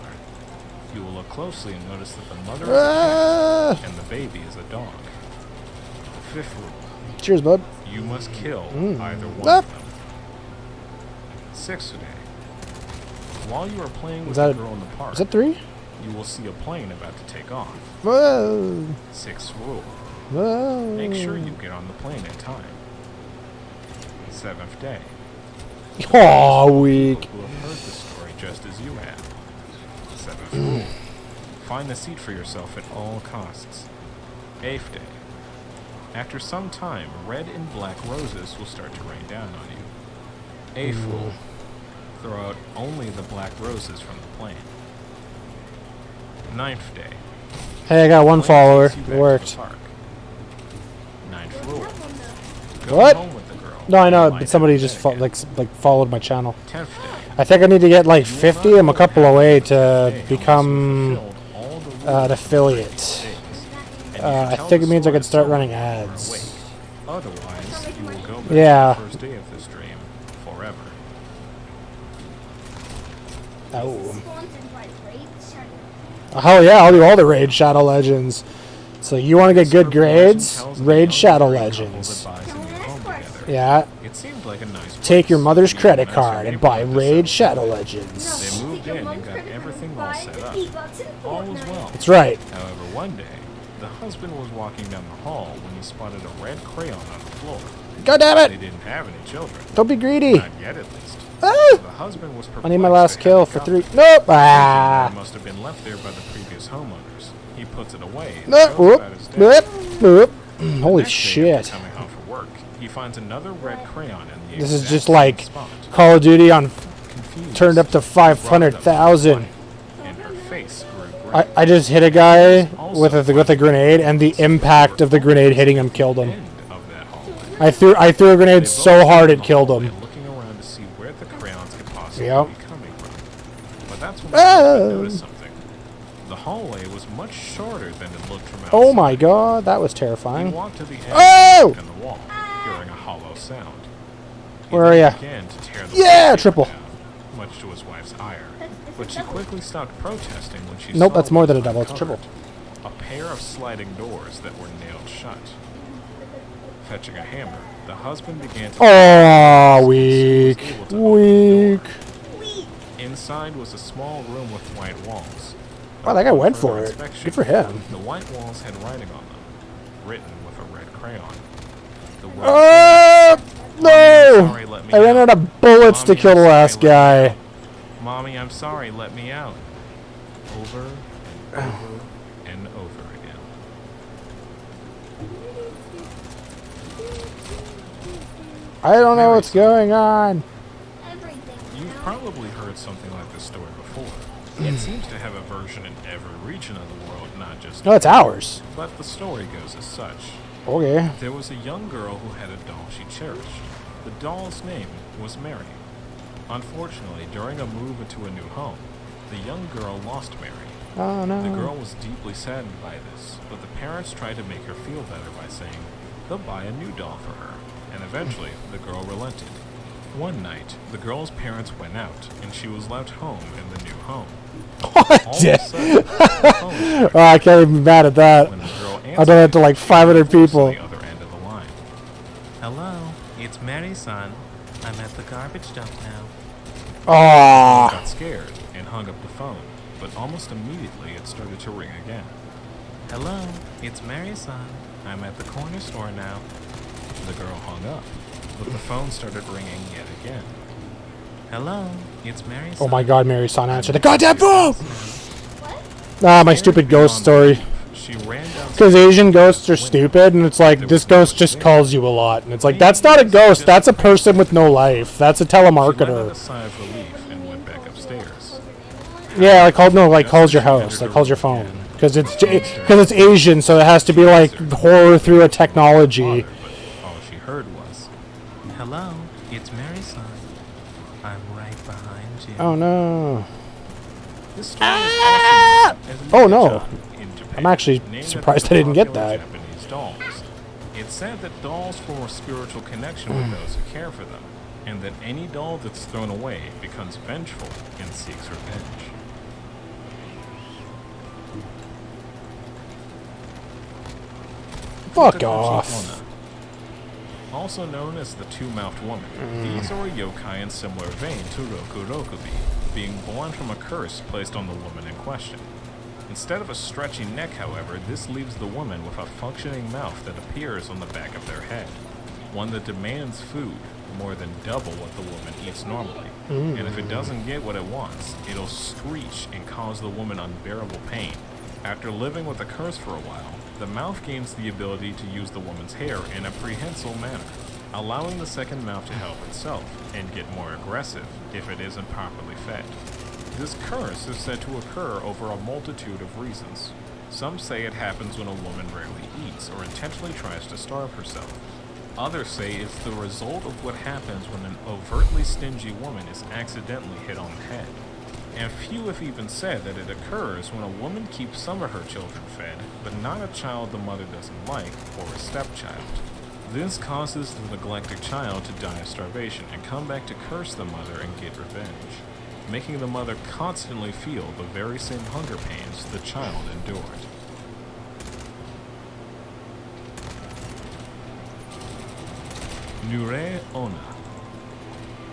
You will look closely and notice that the mother is a Ah! cat and the baby is a dog. The fifth rule, Cheers, bud. you must kill either one Ah. of them. Sixth day, while you are playing with that the girl in the park, Is that 3? you will see a plane about to take off. Whoa. Sixth rule, Whoa. make sure you get on the plane in time. Seventh day, Aw, weak. people who have heard the story just as you have. Seventh rule, find the seat for yourself at all costs. Eighth day, after some time, red and black roses will start to rain down on you. Eighth rule, throw out only the black roses from the plane. Ninth day, Hey, I got one plane follower. takes you It back to the worked. park. Ninth rule, go What? home with the girl. No, I know, Lie but somebody down in just bed again. followed my channel. 10th day, I think I need to get like 50. I'm a couple away to unless you've become fulfilled all the rules an of affiliate. days. And you I can tell think the it means I story can start to running someone when you're ads. awake. Otherwise, you will go back Yeah. to the first day of this dream forever. Oh. Sponsored by Raid Shadow. Hell yeah, I'll do all the Raid Shadow Legends. So you want to get good grades? Raid Shadow Legends. Yeah. It seemed like a nice Take your place. mother's Even credit nicer card and buy neighborhood to Raid settle Shadow in. Legends. They moved in and got everything all set up. All was well. That's right. However, one day, the husband was walking down the hall when he spotted a red crayon on the floor. God damn They it! didn't have any children. Don't be greedy. Not yet, at least. Ah! So the husband was I need my perplexed last at kill how for it 3. got. Nope. Thinking Ah. it must have been left there by the previous homeowners. He puts it away and Nope. goes Whoop. about his day. Whoop. Whoop. The Holy next day, shit. after coming home from work, he finds another red crayon in the This is exact just same like spot. Call of Duty on Confused, turned up to she brought it up to the 500,000. light, and her face grew gray. I just hit a guy with a grenade, and the impact of the grenade hitting him killed him. End of that hallway. I threw a They grenade both so stood hard in it the killed hallway him. Looking around to see where the crayons could possibly Yep. be coming from. But that's when Ah. they noticed something. The hallway was much shorter than it looked from outside. Oh my god, that was He terrifying. walked to the edge Oh! and the wall, hearing a hollow sound. He Where are then ya? began to tear the Yeah, wall triple. down, much to his wife's ire. But she quickly stopped protesting when she Nope, saw that's more what than a was double, it's a triple. uncovered. A pair of sliding doors that were nailed shut. Fetching a hammer, the husband began to Oh, weak. Weak. Inside was a small room with white walls. Wow, that guy went Further for it. inspection, Good for him. The white walls had writing on them, written with a red crayon. The words Oh, no! sorry, let me I ran out. out of bullets to Mommy, kill the I'm sorry, last let me guy. out. Mommy, I'm sorry, let me out. Over and over and over again. I don't know what's going on. Everything. You've probably heard something like this story before. It seems to have a version in every region of the world, not just No, it's ours. But the story goes as such. Okay. There was a young girl who had a doll she cherished. The doll's name was Mary. Unfortunately, during a move into a new home, the young girl lost Mary. Oh no. The girl was deeply saddened by this, but the parents tried to make her feel better by saying they'll buy a new doll for her, and eventually the girl relented. One night, the girl's parents went out, and she was left home in the new home. All of a sudden, the phone started Oh, I can't even be mad at that. when the girl answered. I've done that to like she 500 heard a voice people. on the other end of the line. Hello, it's Mary, son. I'm at the garbage dump now. Oh. Got scared and hung up the phone, but almost immediately it started to ring again. Hello, it's Mary, son. I'm at the corner store now. The girl hung up, but the phone started ringing yet again. Hello, it's Mary, son. Oh my god, Mary's son answered the goddamn phone! What? Ah, my stupid ghost story. She ran down. Because Asian ghosts are stupid, and it's like, this ghost just calls you a lot. And it's like, that's not a ghost, that's a person with no life. That's a She let out a telemarketer. sigh of relief and went back upstairs. Yeah, like, calls your house, like, calls your phone. Because it's Asian, so it has to be like horror through a technology. But all she heard was, "Hello, it's Mary, son. I'm right behind you." Oh no. This story is also known as Oh, no. Ninja in Japan, I'm actually named surprised after I didn't get popular that. Japanese dolls. It's said that dolls form a spiritual connection with those who care for them. and that any doll that's thrown away becomes vengeful and seeks revenge. Fuck Fukakuchi off. Onna. Also known as the Two-Mouthed Woman, these are a yokai in similar vein to Roku Rokubi, being born from a curse placed on the woman in question. Instead of a stretchy neck, however, this leaves the woman with a functioning mouth that appears on the back of their head, one that demands food, more than double what the woman eats normally. And if it doesn't get what it wants, it'll screech and cause the woman unbearable pain. After living with the curse for a while, the mouth gains the ability to use the woman's hair in a prehensile manner, allowing the second mouth to help itself and get more aggressive if it isn't properly fed. This curse is said to occur over a multitude of reasons. Some say it happens when a woman rarely eats or intentionally tries to starve herself. Others say it's the result of what happens when an overtly stingy woman is accidentally hit on the head. And few have even said that it occurs when a woman keeps some of her children fed, but not a child the mother doesn't like, or a stepchild. This causes the neglected child to die of starvation and come back to curse the mother and get revenge, making the mother constantly feel the very same hunger pains the child endured. Nure Onna.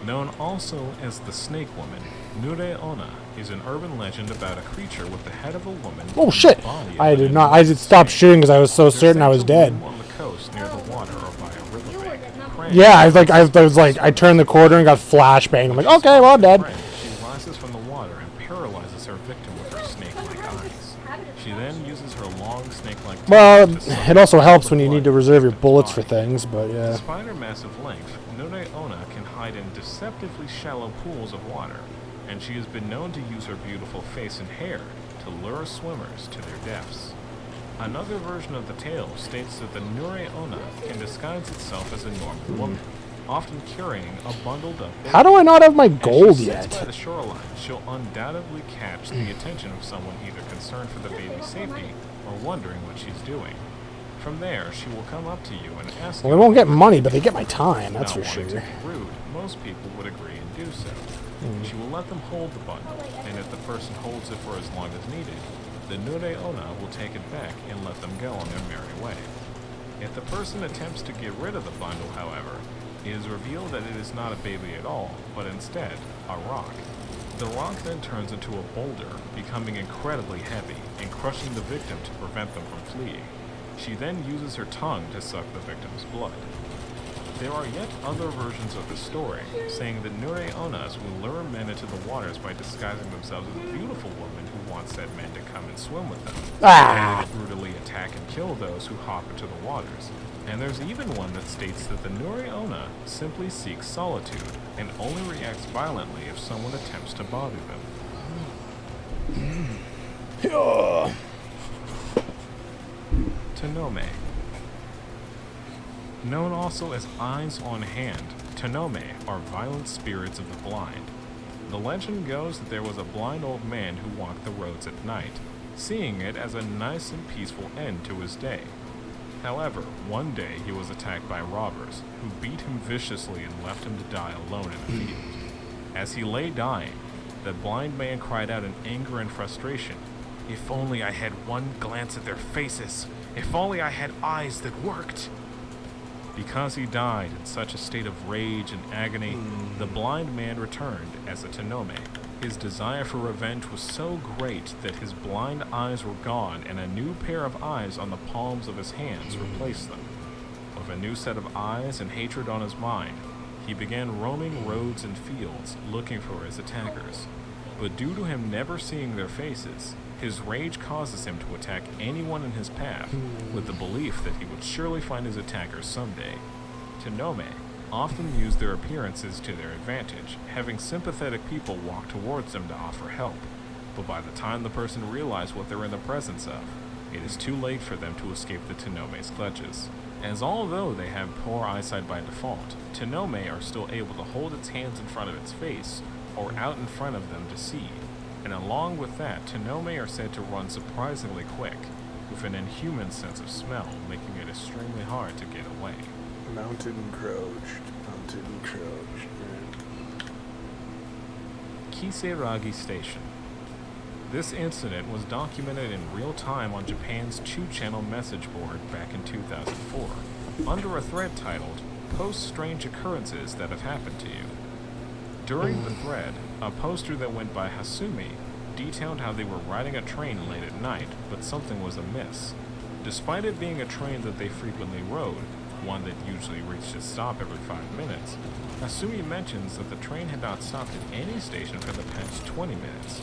Known also as the Snake Woman, Nure Onna is an urban legend about a creature with the head of a woman. Oh and shit! the body of I an did not. I enormous just stopped snake. shooting because I was so They're certain I said was to dead. bloom on the coast near the water or by a riverbank. Praying Yeah, I turned the corner and got flashbang. I'm like, okay, well, I'm dead. She rises from the water and paralyzes her victim with her snake-like eyes. She then uses her long snake-like Well, tongue to suck it also all helps the when you need blood to reserve your from the bullets for body. things, but yeah. Despite her massive length, Nure Onna can hide in deceptively shallow pools of water, and she has been known to use her beautiful face and hair to lure swimmers to their deaths. Another version of the tale states that the Nure Onna can disguise itself as a normal woman, often carrying a bundled up baby. How do I not have my As gold she sits by yet? the shoreline, she'll undoubtedly catch the attention of someone either concerned for the baby's safety or wondering what she's doing. From there, she will come up to you and ask Well, you they won't get money, but they get my time, that's not for wanting sure. to be rude, most people would agree and do so. She will let them hold the bundle, and if the person holds it for as long as needed, the Nure Onna will take it back and let them go on their merry way. If the person attempts to get rid of the bundle, however, it is revealed that it is not a baby at all, but instead a rock. The rock then turns into a boulder, becoming incredibly heavy and crushing the victim to prevent them from fleeing. She then uses her tongue to suck the victim's blood. There are yet other versions of the story, saying that Nure Onnas will lure men into the waters by disguising themselves as a beautiful woman who wants said men to come and swim with them. Ah! They will brutally attack and kill those who hop into the waters. And there's even one that states that the Nure Onna simply seeks solitude and only reacts violently if someone attempts to bother them. Tonome. Known also as Eyes on Hand, Tonome are violent spirits of the blind. The legend goes that there was a blind old man who walked the roads at night, seeing it as a nice and peaceful end to his day. However, one day he was attacked by robbers, who beat him viciously and left him to die alone in a field. As he lay dying, the blind man cried out in anger and frustration, "If only I had one glance at their faces! If only I had eyes that worked!" Because he died in such a state of rage and agony, the blind man returned as a Tonome. His desire for revenge was so great that his blind eyes were gone and a new pair of eyes on the palms of his hands replaced them. With a new set of eyes and hatred on his mind, he began roaming roads and fields looking for his attackers. But due to him never seeing their faces, his rage causes him to attack anyone in his path with the belief that he would surely find his attackers someday. Tonome often use their appearances to their advantage, having sympathetic people walk towards them to offer help. But by the time the person realizes what they're in the presence of, it is too late for them to escape the Tonome's clutches. As although they have poor eyesight by default, Tonome are still able to hold its hands in front of its face or out in front of them to see. And along with that, Tonome are said to run surprisingly quick, with an inhuman sense of smell, making it extremely hard to get away. Mounted and crouched. encroach. Kisaragi Station. This incident was documented in real time on Japan's 2-channel message board back in 2004, under a thread titled, "Post Strange Occurrences That Have Happened to You." During the thread, a poster that went by Hasumi detailed how they were riding a train late at night, but something was amiss. Despite it being a train that they frequently rode, one that usually reached its stop every 5 minutes, Hasumi mentions that the train had not stopped at any station for the past 20 minutes.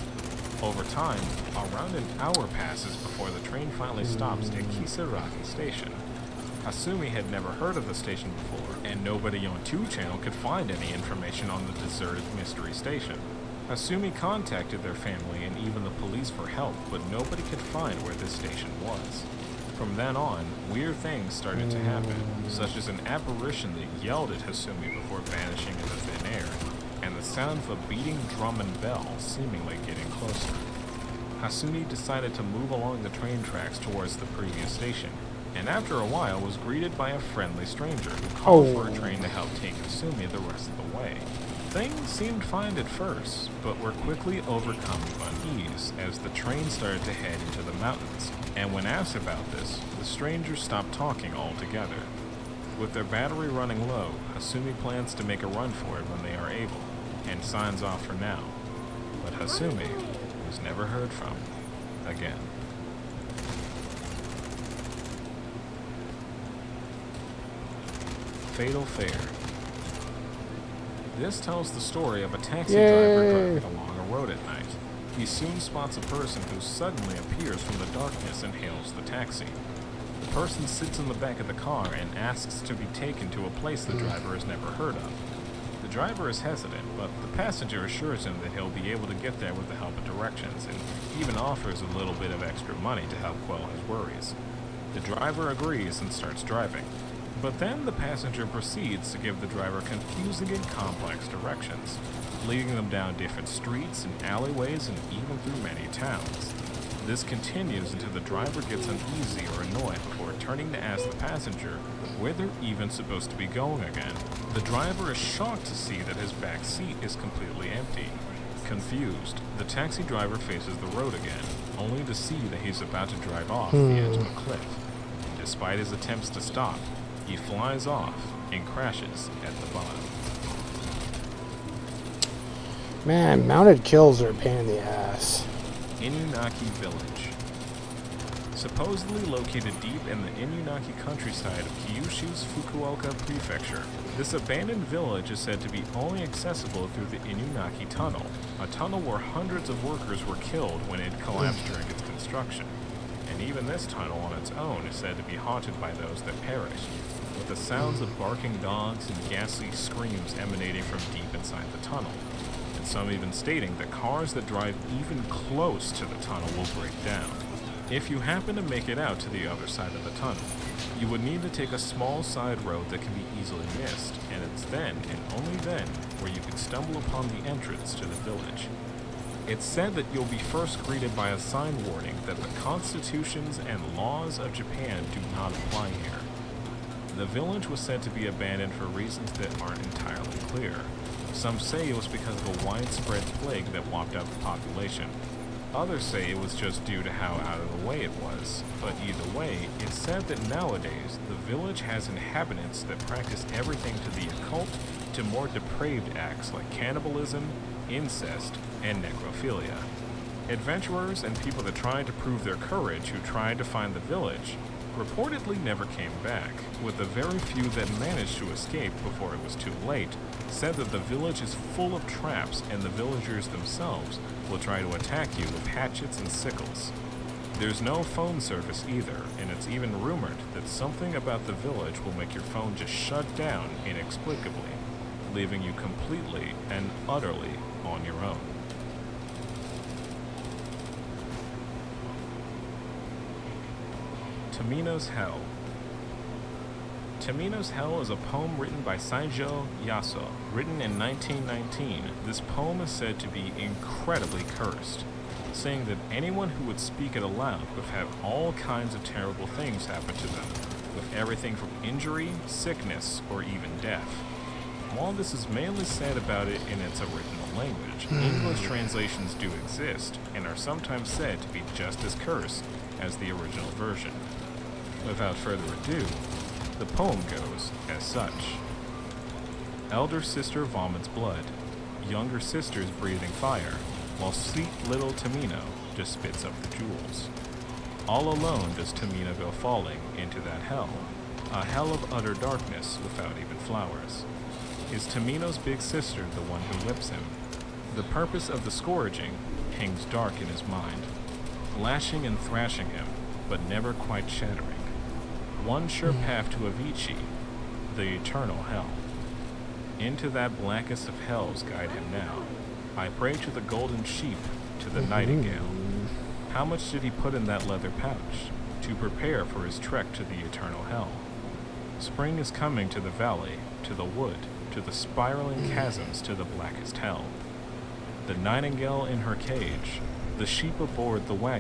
Over time, around an hour passes before the train finally stops at Kisaragi Station. Hasumi had never heard of the station before, and nobody on 2-channel could find any information on the deserted mystery station. Hasumi contacted their family and even the police for help, but nobody could find where this station was. From then on, weird things started to happen, such as an apparition that yelled at Hasumi before vanishing into thin air, and the sound of a beating drum and bell seemingly getting closer. Hasumi decided to move along the train tracks towards the previous station, and after a while was greeted by a friendly stranger who called for a train to help take Hasumi the rest of the way. Things seemed fine at first, but were quickly overcome with unease as the train started to head into the mountains, and when asked about this, the stranger stopped talking altogether. With their battery running low, Hasumi plans to make a run for it when they are able, and signs off for now. But Hasumi was never heard from again. Fatal Fare. This tells the story of a taxi driver driving along a road at night. He soon spots a person who suddenly appears from the darkness and hails the taxi. The person sits in the back of the car and asks to be taken to a place the driver has never heard of. The driver is hesitant, but the passenger assures him that he'll be able to get there with the help of directions, and even offers a little bit of extra money to help quell his worries. The driver agrees and starts driving. But then the passenger proceeds to give the driver confusing and complex directions, leading them down different streets and alleyways and even through many towns. This continues until the driver gets uneasy or annoyed before turning to ask the passenger where they're even supposed to be going again. The driver is shocked to see that his back seat is completely empty. Confused, the taxi driver faces the road again, only to see that he's about to drive off the edge of a cliff. Despite his attempts to stop, he flies off and crashes at the bottom. Man, mounted kills are a pain in the ass. Inunaki Village. Supposedly located deep in the Inunaki countryside of Kyushu's Fukuoka Prefecture, this abandoned village is said to be only accessible through the Inunaki Tunnel, a tunnel where hundreds of workers were killed when it collapsed during its construction. And even this tunnel on its own is said to be haunted by those that perished, with the sounds of barking dogs and ghastly screams emanating from deep inside the tunnel, and some even stating that cars that drive even close to the tunnel will break down. If you happen to make it out to the other side of the tunnel, you would need to take a small side road that can be easily missed, and it's then, and only then, where you can stumble upon the entrance to the village. It's said that you'll be first greeted by a sign warning that the constitutions and laws of Japan do not apply here. The village was said to be abandoned for reasons that aren't entirely clear. Some say it was because of a widespread plague that wiped out the population. Others say it was just due to how out of the way it was. But either way, it's said that nowadays, the village has inhabitants that practice everything to the occult to more depraved acts like cannibalism, incest, and necrophilia. Adventurers and people that tried to prove their courage who tried to find the village reportedly never came back, with the very few that managed to escape before it was too late said that the village is full of traps and the villagers themselves will try to attack you with hatchets and sickles. There's no phone service either, and it's even rumored that something about the village will make your phone just shut down inexplicably, leaving you completely and utterly on your own. Tamino's Hell. Tamino's Hell is a poem written by Saijo Yaso. Written in 1919, this poem is said to be incredibly cursed, saying that anyone who would speak it aloud would have all kinds of terrible things happen to them, with everything from injury, sickness, or even death. While this is mainly said about it in its original language, English translations do exist and are sometimes said to be just as cursed as the original version. Without further ado, the poem goes as such. Elder sister vomits blood, younger sister's breathing fire, while sweet little Tamino just spits up the jewels. All alone does Tamino go falling into that hell, a hell of utter darkness without even flowers. Is Tamino's big sister the one who whips him? The purpose of the scourging hangs dark in his mind, lashing and thrashing him, but never quite shattering. One sure path to Avicii, the eternal hell. Into that blackest of hells guide him now. I pray to the golden sheep, to the nightingale. How much did he put in that leather pouch to prepare for his trek to the eternal hell? Spring is coming to the valley, to the wood, to the spiraling chasms, to the blackest hell. The nightingale in her cage, the sheep aboard the wagon.